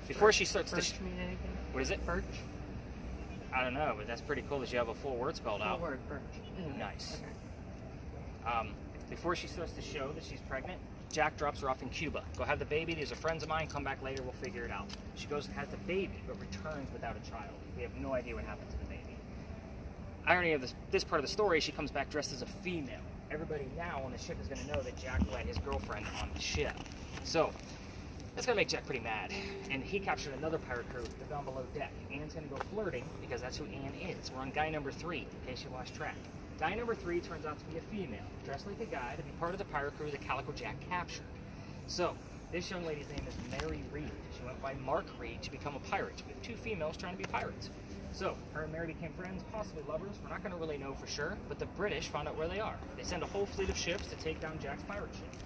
Before she starts
Birch mean anything?
What is it?
Birch?
I don't know, but that's pretty cool that you have a full word spelled out.
Full word, birch.
Nice.
Okay.
Before she starts to show that she's pregnant, Jack drops her off in Cuba. Go have the baby. These are friends of mine. Come back later. We'll figure it out. She goes and has the baby, but returns without a child. We have no idea what happened to the baby. Irony of this part of the story, she comes back dressed as a female. Everybody now on the ship is going to know that Jack let his girlfriend on the ship. So that's going to make Jack pretty mad. And he captured another pirate crew down below deck. Anne's going to go flirting because that's who Anne is. We're on guy number 3, in case you lost track. Guy number 3 turns out to be a female, dressed like a guy to be part of the pirate crew that Calico Jack captured. So, this young lady's name is Mary Reed. She went by Mark Reed to become a pirate. We have 2 females trying to be pirates. So, her and Mary became friends, possibly lovers. We're not going to really know for sure, but the British found out where they are. They send a whole fleet of ships to take down Jack's pirate ship.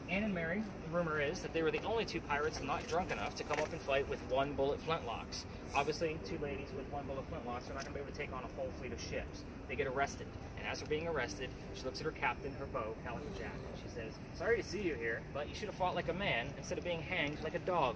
Anne and Mary, the rumor is that they were the only 2 pirates not drunk enough to come up and fight with 1-bullet flintlocks. Obviously, 2 ladies with 1-bullet flintlocks are not going to be able to take on a whole fleet of ships. They get arrested, and as they're being arrested, she looks at her captain, her beau, Calico Jack, and she says, "Sorry to see you here, but you should have fought like a man instead of being hanged like a dog."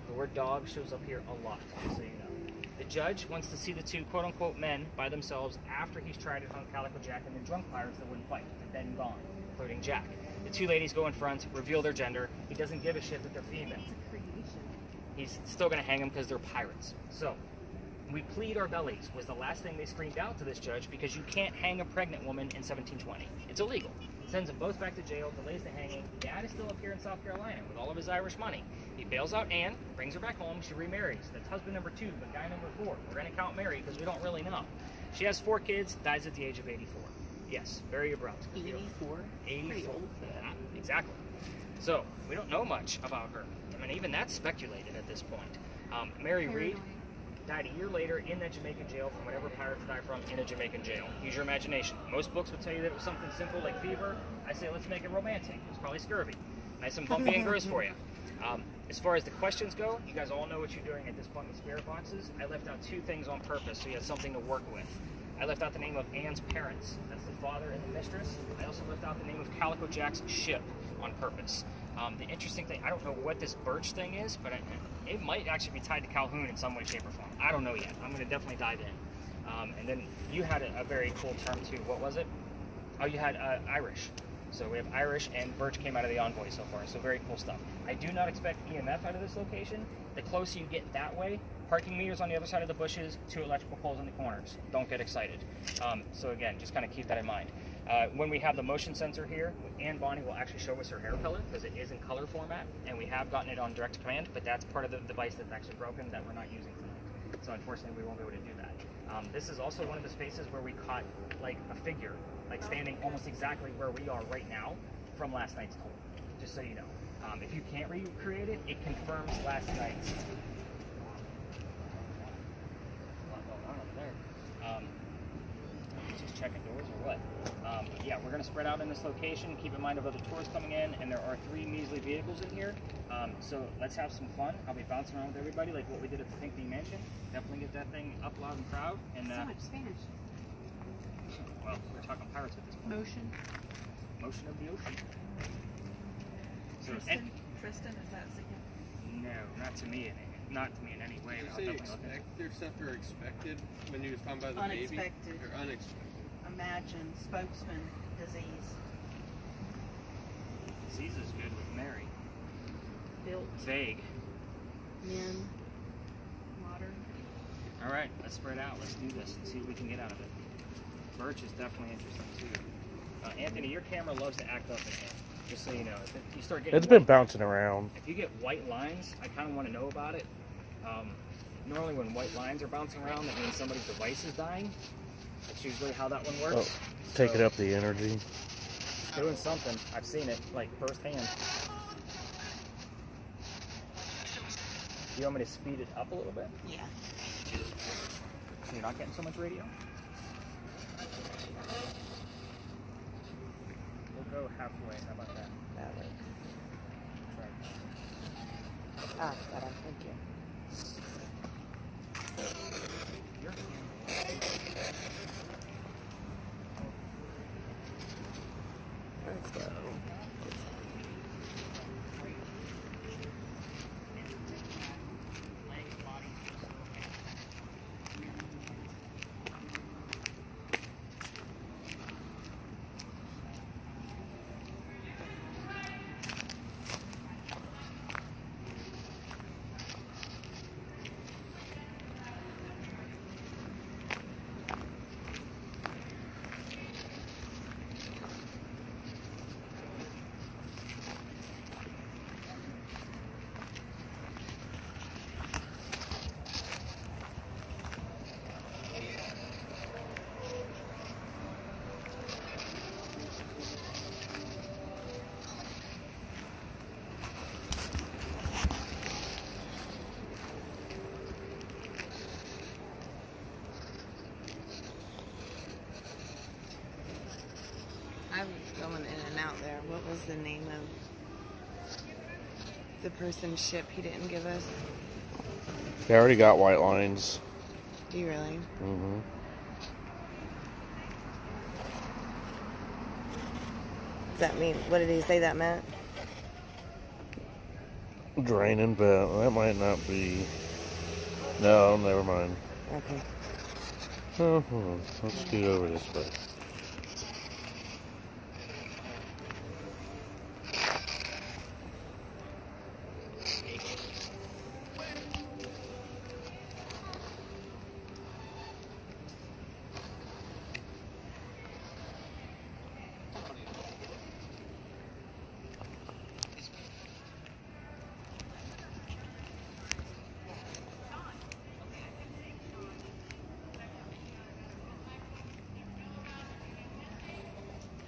The word dog shows up here a lot, just so you know. The judge wants to see the 2 quote-unquote men by themselves after he's tried it on Calico Jack and the drunk pirates that wouldn't fight, the dead and gone, including Jack. The 2 ladies go in front, reveal their gender. He doesn't give a shit that they're female. He's still going to hang them because they're pirates. So, we plead our bellies was the last thing they screamed out to this judge because you can't hang a pregnant woman in 1720. It's illegal. Sends them both back to jail, delays the hanging. Dad is still up here in South Carolina with all of his Irish money. He bails out Anne, brings her back home, she remarries. That's husband number 2, but guy number 4. We're going to count Mary because we don't really know. She has 4 kids, dies at the age of 84. Yes, very abrupt.
84?
84.
Pretty old for that.
Exactly. So, we don't know much about her. I mean, even that's speculated at this point. Mary Reed died a year later in that Jamaican jail from whatever pirates die from in a Jamaican jail. Use your imagination. Most books would tell you that it was something simple like fever. I say let's make it romantic. It's probably scurvy. Nice and bumpy and gross for you. As far as the questions go, you guys all know what you're doing at this point with spirit boxes. I left out 2 things on purpose so you have something to work with. I left out the name of Anne's parents. That's the father and the mistress. I also left out the name of Calico Jack's ship on purpose. The interesting thing, I don't know what this birch thing is, but it might actually be tied to Calhoun in some way, shape, or form. I don't know yet. I'm going to definitely dive in. And then you had a very cool term too. What was it? Oh, you had Irish. So we have Irish, and birch came out of the envoy so far. So very cool stuff. I do not expect EMF out of this location. The closer you get that way, parking meters on the other side of the bushes, 2 electrical poles in the corners. Don't get excited. So again, just kind of keep that in mind. When we have the motion sensor here, Anne Bonny will actually show us her hair color because it is in color format, and we have gotten it on direct command, but that's part of the device that's actually broken that we're not using tonight. So unfortunately, we won't be able to do that. This is also one of the spaces where we caught like a figure, like standing almost exactly where we are right now from last night's toll. Just so you know, if you can't recreate it, it confirms last night's. Just checking doors or what? Yeah, we're going to spread out in this location. Keep in mind of other tourists coming in, and there are 3 measly vehicles in here. So let's have some fun. I'll be bouncing around with everybody like what we did at the Pink Bee Mansion. Definitely get that thing up loud and proud. And
So much Spanish.
well, we're talking pirates at this point.
Motion.
Motion of the ocean. So,
Tristan, is that significant?
no, not to me. Not to me in any way.
Did
I'll
you say
definitely look into it.
there's stuff are expected when you was talking about the
Unexpected.
baby? Or unexpected.
Imagine, spokesman, disease,
Disease is good with Mary.
built,
Vague.
men, modern.
All right, let's spread out. Let's do this and see what we can get out of it. Birch is definitely interesting too. Anthony, your camera loves to act up in here. Just so you know, if you start getting
It's been bouncing around.
if you get white lines, I kind of want to know about it. Normally, when white lines are bouncing around, that means somebody's device is dying. That's usually how that one works.
Oh, taking up the energy.
It's doing something. I've seen it like firsthand. You want me to speed it up a little bit?
Yeah.
So you're not getting so much radio? We'll go halfway. How about that?
That works.
Try.
Ah, better. Thank you.
Here.
Let's go. I was going in and out there. What was the name of the person's ship he didn't give us?
They already got white lines.
Do you really?
Mm-hmm.
Does that mean, what did he say that meant?
Draining, but that might not be. No, never mind.
Okay.
Oh, hold on. Let's scoot over this way.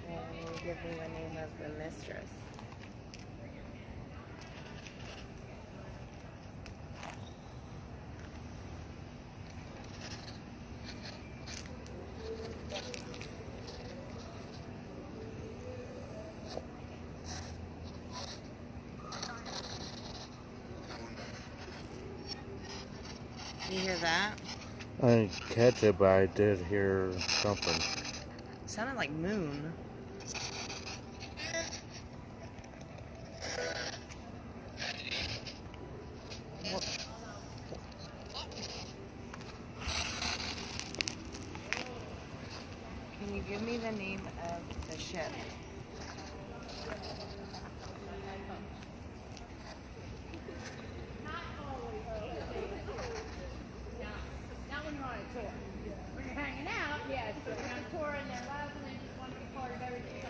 And give me the name of the mistress. You hear that?
I didn't catch it, but I did hear something.
It sounded like moon. Can you give me the name of the ship?
Not when you're on a tour. When you're hanging out, yes, but when you're on tour and they're love and they just want to be part of everything.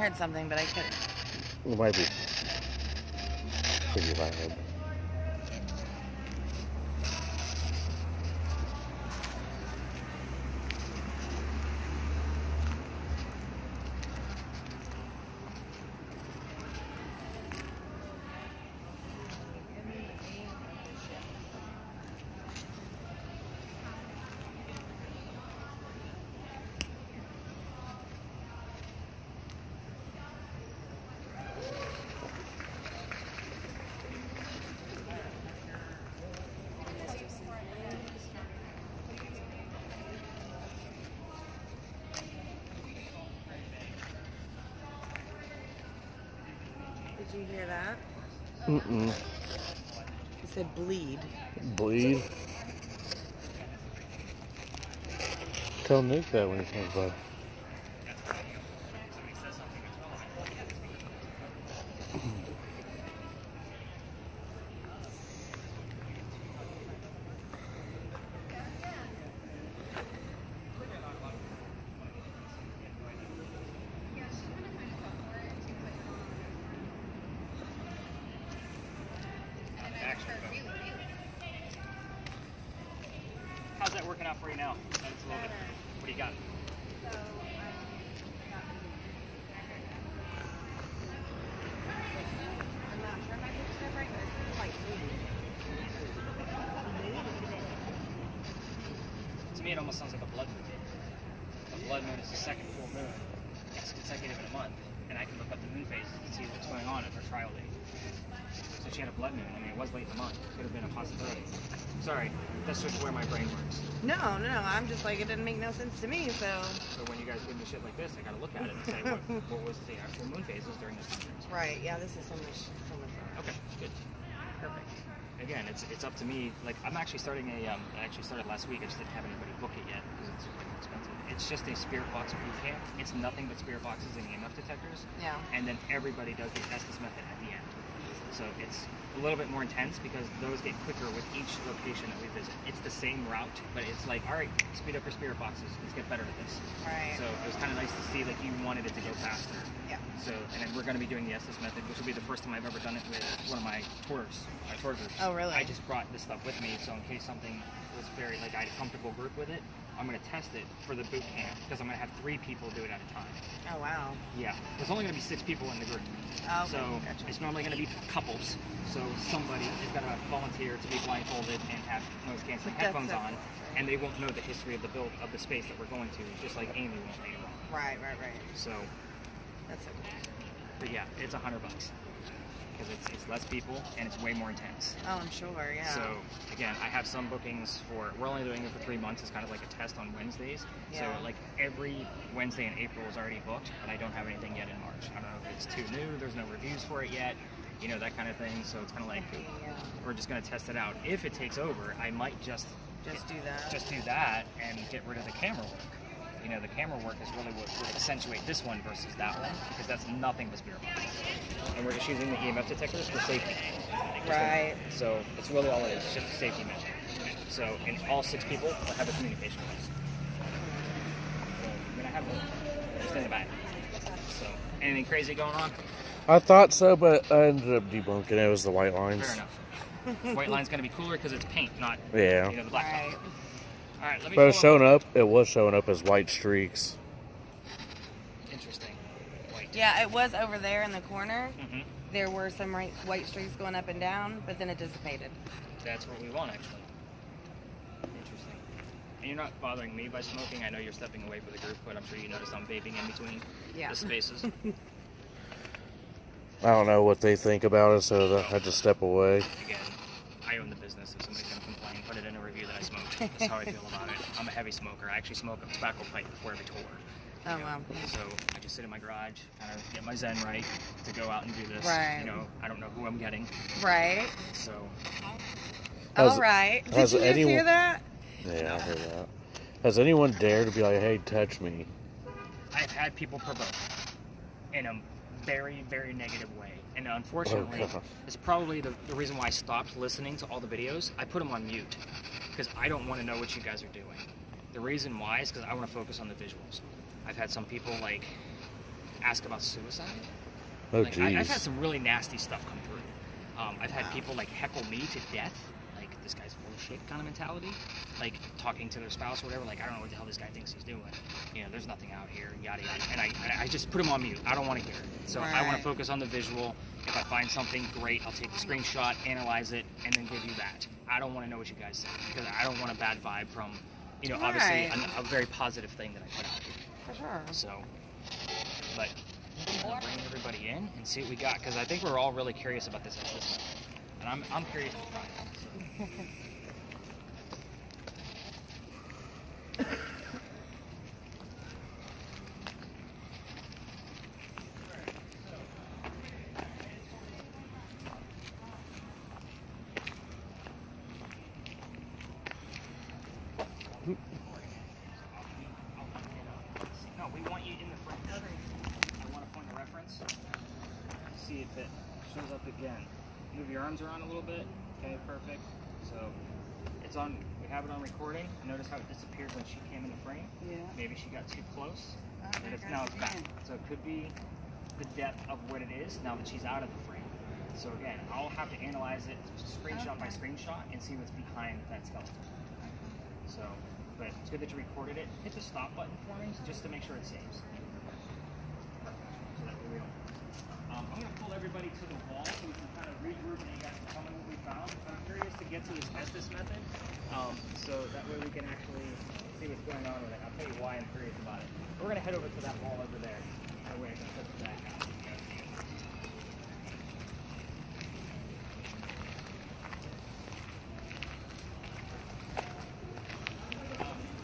heard something, but I couldn't.
It might be pretty loud.
Did you hear that?
Mm-mm.
He said bleed.
Bleed? Tell Nick that when he comes by.
How's that working out for you now? That's a little bit. What do you got? To me, it almost sounds like a blood moon. A blood moon is the second full moon. It's consecutive in a month, and I can look up the moon phases and see what's going on at her trial date. So she had a blood moon. I mean, it was late in the month. Could have been a possibility. Sorry, that's just where my brain works.
No. I'm just like, it didn't make no sense to me, so.
So when you guys give me shit like this, I gotta look at it and say, what was the actual moon phases during this time?
Right, yeah, this is so much fun.
Okay, good.
Perfect.
Again, it's up to me. Like, I'm actually starting I actually started last week. I just didn't have anybody book it yet because it's really expensive. It's just a spirit box boot camp. It's nothing but spirit boxes and EMF detectors.
Yeah.
And then everybody does the Estes method at the end. So it's a little bit more intense because those get quicker with each location that we visit. It's the same route, but it's like, all right, speed up your spirit boxes. Let's get better at this.
Right.
So it was kind of nice to see like you wanted it to go faster.
Yeah.
So, and then we're going to be doing the Estes method, which will be the first time I've ever done it with one of my tours, my tour groups.
Oh, really?
I just brought this stuff with me, so in case something was very, like I had a comfortable group with it, I'm going to test it for the boot camp because I'm going to have 3 people do it at a time.
Oh, wow.
Yeah. There's only going to be 6 people in the group.
Oh, okay.
So
Gotcha.
it's normally going to be couples. So somebody is going to volunteer to be blindfolded and have noise-canceling headphones on, and they won't know the history of the build of the space that we're going to, just like Amy won't later on.
Right.
So,
That's okay.
but yeah, it's $100 because it's less people and it's way more intense.
Oh, I'm sure, yeah.
So again, I have some bookings for. We're only doing it for 3 months. It's kind of like a test on Wednesdays.
Yeah.
So like every Wednesday in April is already booked, but I don't have anything yet in March. I don't know if it's too new. There's no reviews for it yet. You know, that kind of thing. So it's kind of like we're just going to test it out. If it takes over, I might just do that and get rid of the camera work. You know, the camera work is really what would accentuate this one versus that one because that's nothing but spirit boxes. And we're just using the EMF detectors for safety.
Right.
So it's really all it is, just a safety measure. So, and all 6 people will have a communication device. So I'm gonna have one just in the back. So, anything crazy going on?
I thought so, but I ended up debunking it. It was the white lines.
Fair enough. White line's gonna be cooler because it's paint, not
Yeah.
the black top. All right, let me.
But it was showing up as white streaks.
Interesting. White.
Yeah, it was over there in the corner.
Mm-hmm.
There were some white streaks going up and down, but then it dissipated.
That's what we want, actually. Interesting. And you're not bothering me by smoking. I know you're stepping away from the group, but I'm sure you noticed I'm vaping in between the spaces.
I don't know what they think about it, so I had to step away.
Again, I own the business. If somebody's going to complain, put it in a review that I smoke. That's how I feel about it. I'm a heavy smoker. I actually smoke a tobacco pipe before every tour.
Oh, wow.
So I just sit in my garage, kind of get my zen right to go out and do this.
Right.
You know, I don't know who I'm getting.
Right.
So.
All right. Did you guys hear that?
Yeah, I heard that. Has anyone dared to be like, hey, touch me?
I've had people provoke in a very, very negative way. And unfortunately, it's probably the reason why I stopped listening to all the videos. I put them on mute because I don't want to know what you guys are doing. The reason why is because I want to focus on the visuals. I've had some people like ask about suicide.
Oh,
Like,
geez.
I've had some really nasty stuff come through. I've had people like heckle me to death, like this guy's full of shit kind of mentality, like talking to their spouse or whatever, like I don't know what the hell this guy thinks he's doing. You know, there's nothing out here, yada yada. And I just put him on mute. I don't want to hear it. So I want
Right.
to focus on the visual. If I find something great, I'll take the screenshot, analyze it, and then give you that. I don't want to know what you guys say because I don't want a bad vibe from, you know, obviously
Right.
a very positive thing that I put out here.
For sure.
So, but I'll bring everybody in and see what we got because I think we're all really curious about this method, and I'm curious to try it. So. No, we want you in the front. I want to point a reference. See if it shows up again. Move your arms around a little bit. Okay, perfect. So it's on. We have it on recording. Notice how it disappeared when she came in the frame.
Yeah.
Maybe she got too close,
Oh,
and it's
there
now
goes
it's back.
again.
So it could be the depth of what it is now that she's out of the frame. So again, I'll have to analyze it screenshot by screenshot and see what's behind that skeleton. So, but it's good that you recorded it. Hit the stop button for me just to make sure it saves. So that way we don't. I'm going to pull everybody to the wall so we can kind of regroup and you guys can tell me what we found. I'm curious to get to this Estes method, so that way we can actually see what's going on with it. I'll tell you why I'm curious about it. We're going to head over to that wall over there. That way I can put that out.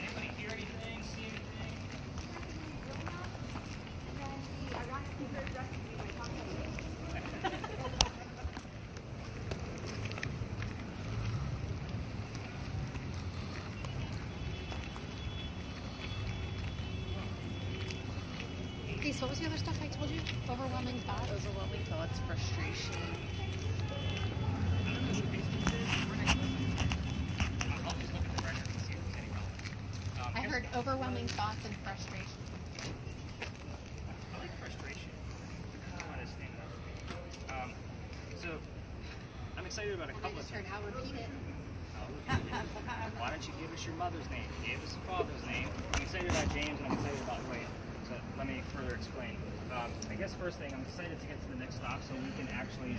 Anybody hear anything? See anything?
Grace, what was the other stuff I told you? Overwhelming thoughts?
Overwhelming thoughts, frustration.
I'll just look at the records and see if there's any relevance.
I heard overwhelming thoughts and frustration.
I like frustration. I want to stand up. So, I'm excited about a
I
couple of
just heard
things.
Al repeat it.
Why don't you give us your mother's name? You gave us your father's name. I'm excited about James and I'm excited about Wade. So let me further explain. I guess first thing, I'm excited to get to the next stop so we can actually,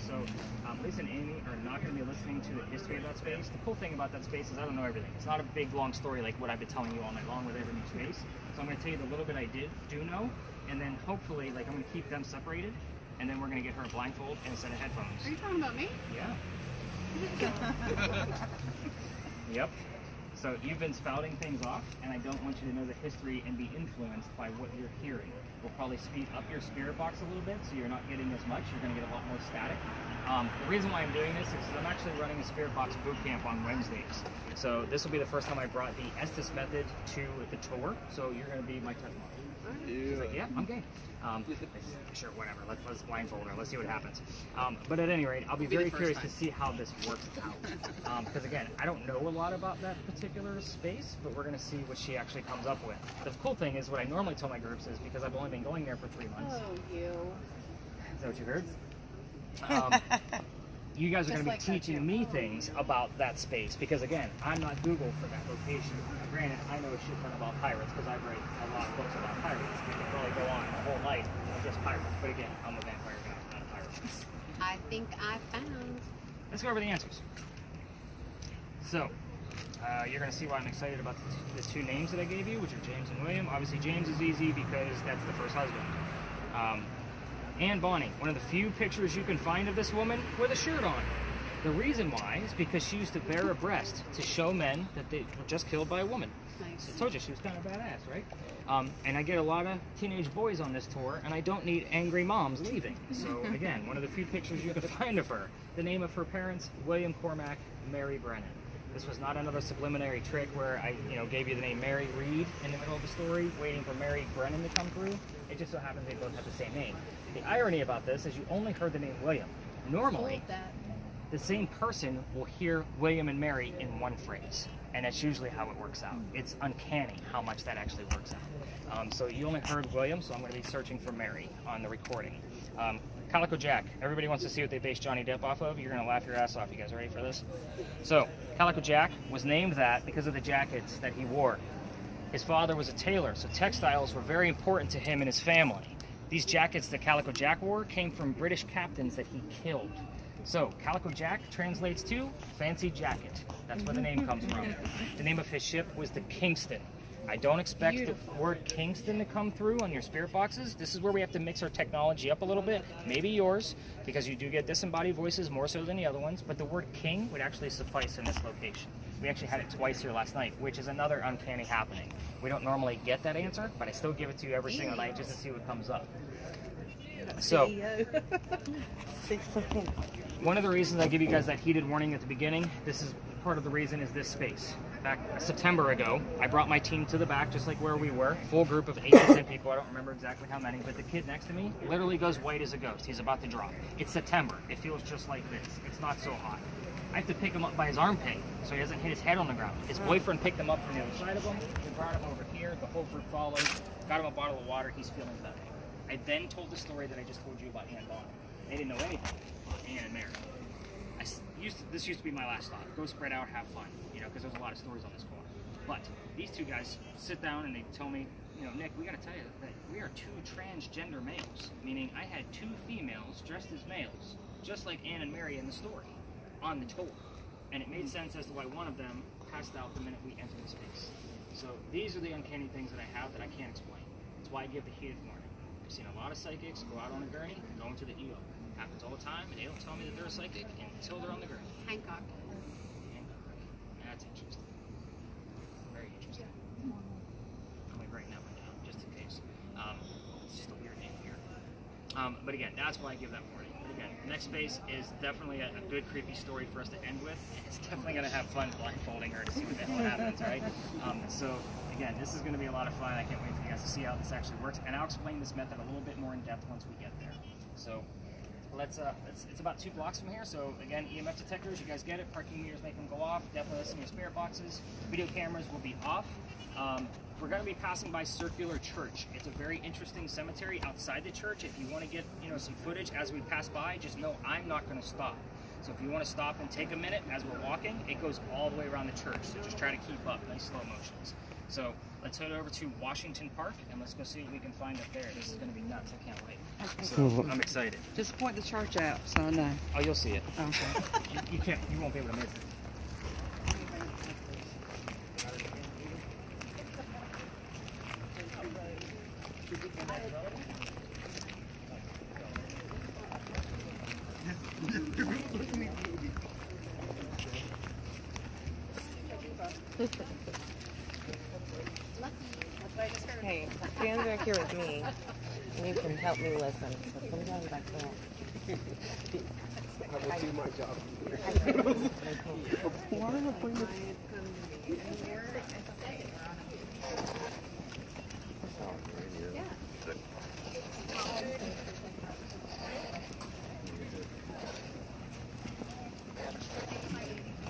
Lisa and Amy are not going to be listening to the history of that space. The cool thing about that space is I don't know everything. It's not a big, long story like what I've been telling you all night long with every new space. So I'm going to tell you the little bit I do know, and then hopefully, I'm going to keep them separated, and then we're going to get her a blindfold and a set of headphones.
Are you talking about me?
Yeah. Yep. So you've been spouting things off, and I don't want you to know the history and be influenced by what you're hearing. We'll probably speed up your spirit box a little bit, so you're not getting as much. You're going to get a lot more static. The reason why I'm doing this is because I'm actually running a spirit box boot camp on Wednesdays. So this will be the first time I brought the Estes method to the tour. So you're going to be my test model. She's like, yeah, I'm game. Sure, whatever. Let's blindfold her. Let's see what happens. But at any rate, I'll be very curious to see how this works out. Because again, I don't know a lot about that particular space, but we're going to see what she actually comes up with. The cool thing is what I normally tell my groups is because I've only been going there for 3 months.
Oh, you.
Is that what you heard? You guys are going to be
Just like that,
teaching
too.
me things about that space because again, I'm not Google for that location. Granted, I know a shit ton about pirates because I've read a lot of books about pirates. We could probably go on a whole night of just pirates. But again, I'm a vampire guy, not a pirate.
I think I found.
Let's go over the answers. So, you're going to see why I'm excited about the two names that I gave you, which are James and William. Obviously, James is easy because that's the first husband. And Bonnie, one of the few pictures you can find of this woman with a shirt on. The reason why is because she used to bare a breast to show men that they were just killed by a woman.
Nice.
I told you she was kind of badass, right? And I get a lot of teenage boys on this tour, and I don't need angry moms leaving. So again, one of the few pictures you can find of her. The name of her parents, William Cormac, Mary Brennan. This was not another subliminary trick where I, gave you the name Mary Reed in the middle of the story, waiting for Mary Brennan to come through. It just so happens they both have the same name. The irony about this is you only heard the name William. Normally,
Hold that.
the same person will hear William and Mary in one phrase, and that's usually how it works out. It's uncanny how much that actually works So you only heard William, so I'm going to be searching for Mary on the recording. Calico Jack. Everybody wants to see what they base Johnny Depp off of. You're going to laugh your ass off. You guys ready for this? So, Calico Jack was named that because of the jackets that he wore. His father was a tailor, so textiles were very important to him and his family. These jackets that Calico Jack wore came from British captains that he killed. So, Calico Jack translates to fancy jacket. That's where the name comes from. The name of his ship was the Kingston. I don't expect the word Kingston to come through on your spirit boxes. This is where we have to mix our technology up a little bit. Maybe yours, because you do get disembodied voices more so than the other ones, but the word king would actually suffice in this location. We actually had it twice here last night, which is another uncanny happening. We don't normally get that answer, but I still give it to you every single night just to see what comes up. So, one of the reasons I give you guys that heated warning at the beginning, this is part of the reason, is this space. Back September ago, I brought my team to the back, just like where we were, full group of 8 to 10 people. I don't remember exactly how many, but the kid next to me literally goes white as a ghost. He's about to drop. It's September. It feels just like this. It's not so hot. I have to pick him up by his armpit so he doesn't hit his head on the ground. His boyfriend picked him up from the other side of him. We brought him over here. The whole group followed. Got him a bottle of water. He's feeling better. I then told the story that I just told you about Ann Bonner. They didn't know anything about Ann and Mary. This used to be my last stop. Go spread out, have fun, because there's a lot of stories on this corner. But these two guys sit down and they tell me, Nick, we got to tell you that we are 2 transgender males, meaning I had 2 females dressed as males, just like Ann and Mary in the story, on the tour. And it made sense as to why one of them passed out the minute we entered the space. So these are the uncanny things that I have that I can't explain. That's why I give the heated warning. I've seen a lot of psychics go out on a gurney and go into the EO. Happens all the time, and they don't tell me that they're a psychic until they're on the gurney.
Hancock.
That's interesting. Very interesting. I'm writing that one down just in case. It's just a weird name here. But again, that's why I give that warning. But again, next space is definitely a good creepy story for us to end with. It's definitely going to have fun blindfolding her to see what the hell happens, right? So again, this is going to be a lot of fun. I can't wait for you guys to see how this actually works, and I'll explain this method a little bit more in depth once we get there. So. It's about 2 blocks from here, so again, EMF detectors, you guys get it, parking meters make them go off, definitely listen to your spirit boxes, video cameras will be off. We're going to be passing by Circular Church. It's a very interesting cemetery outside the church. If you want to get some footage as we pass by, just know I'm not going to stop. So if you want to stop and take a minute as we're walking, it goes all the way around the church, so just try to keep up, nice slow motions. So let's head over to Washington Park and let's go see what we can find up there. This is going to be nuts. I can't wait. So I'm excited.
Just point the church out so I know.
Oh, you'll see it.
Okay.
You won't be able to miss it.
Hey, Dan's back here with me, and you can help me listen. But sometimes I can't.
I will do my job.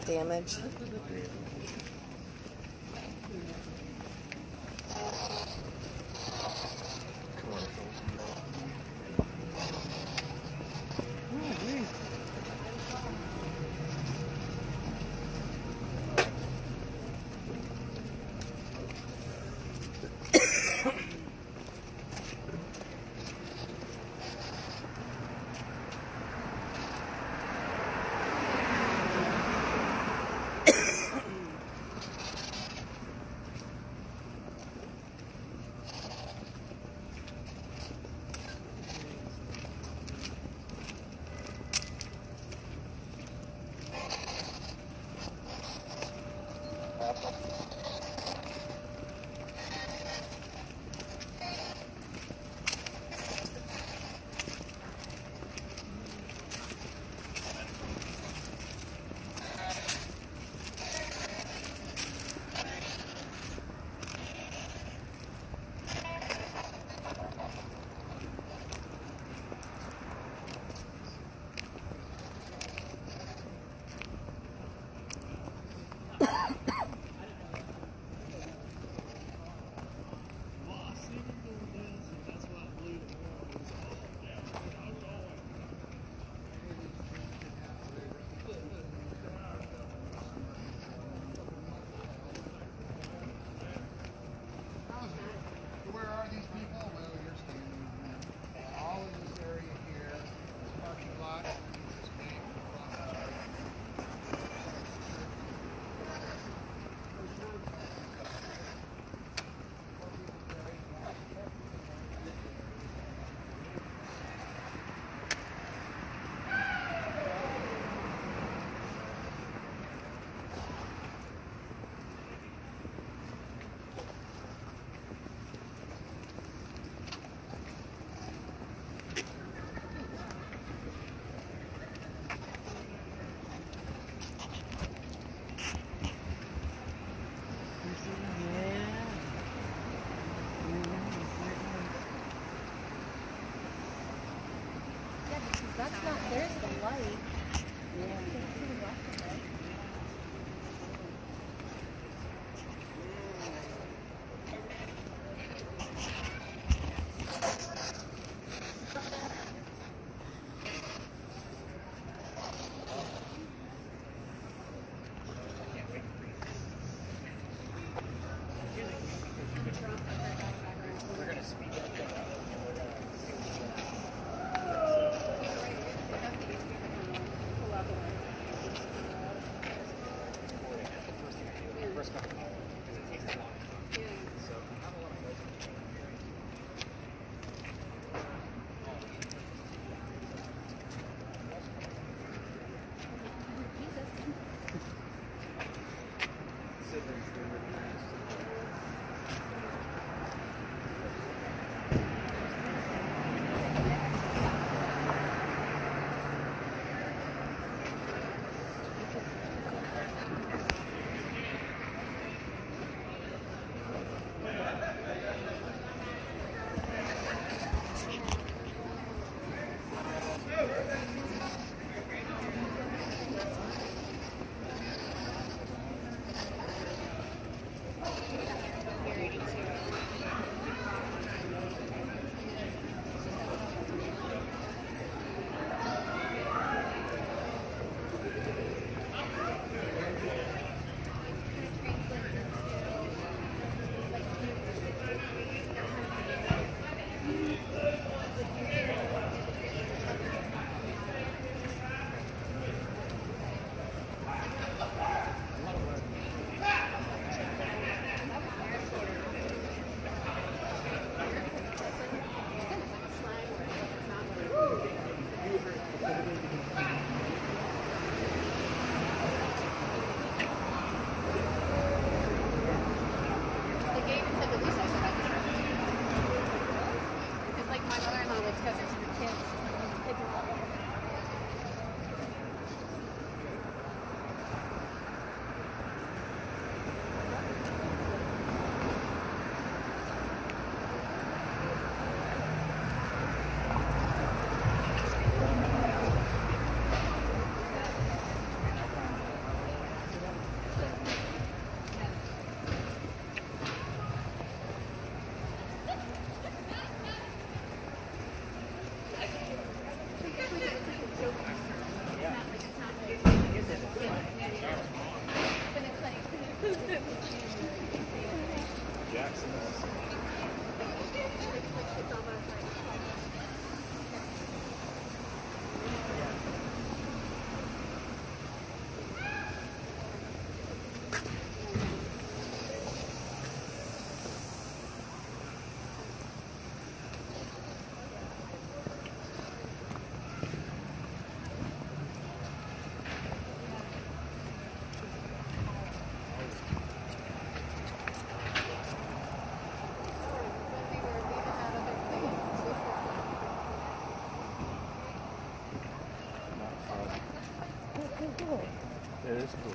Damage. cool.
It is cool.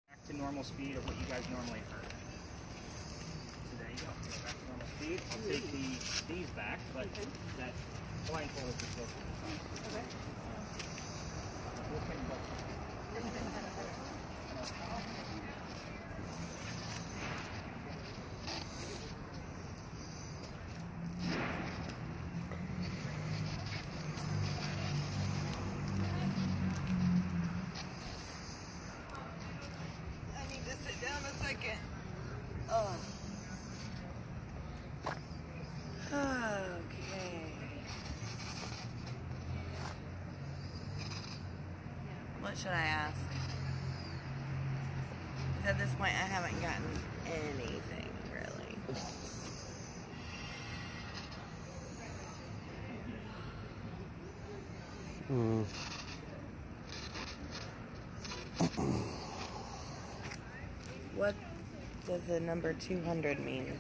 Back to normal speed of what you guys normally heard. So there you go. Go back to normal speed. I'll take these back, but that blindfold is just supposed to be okay.
I need to sit down a second. Oh. Okay. What should I ask? 'Cause at this point, I haven't gotten anything really. What does the number 200 mean?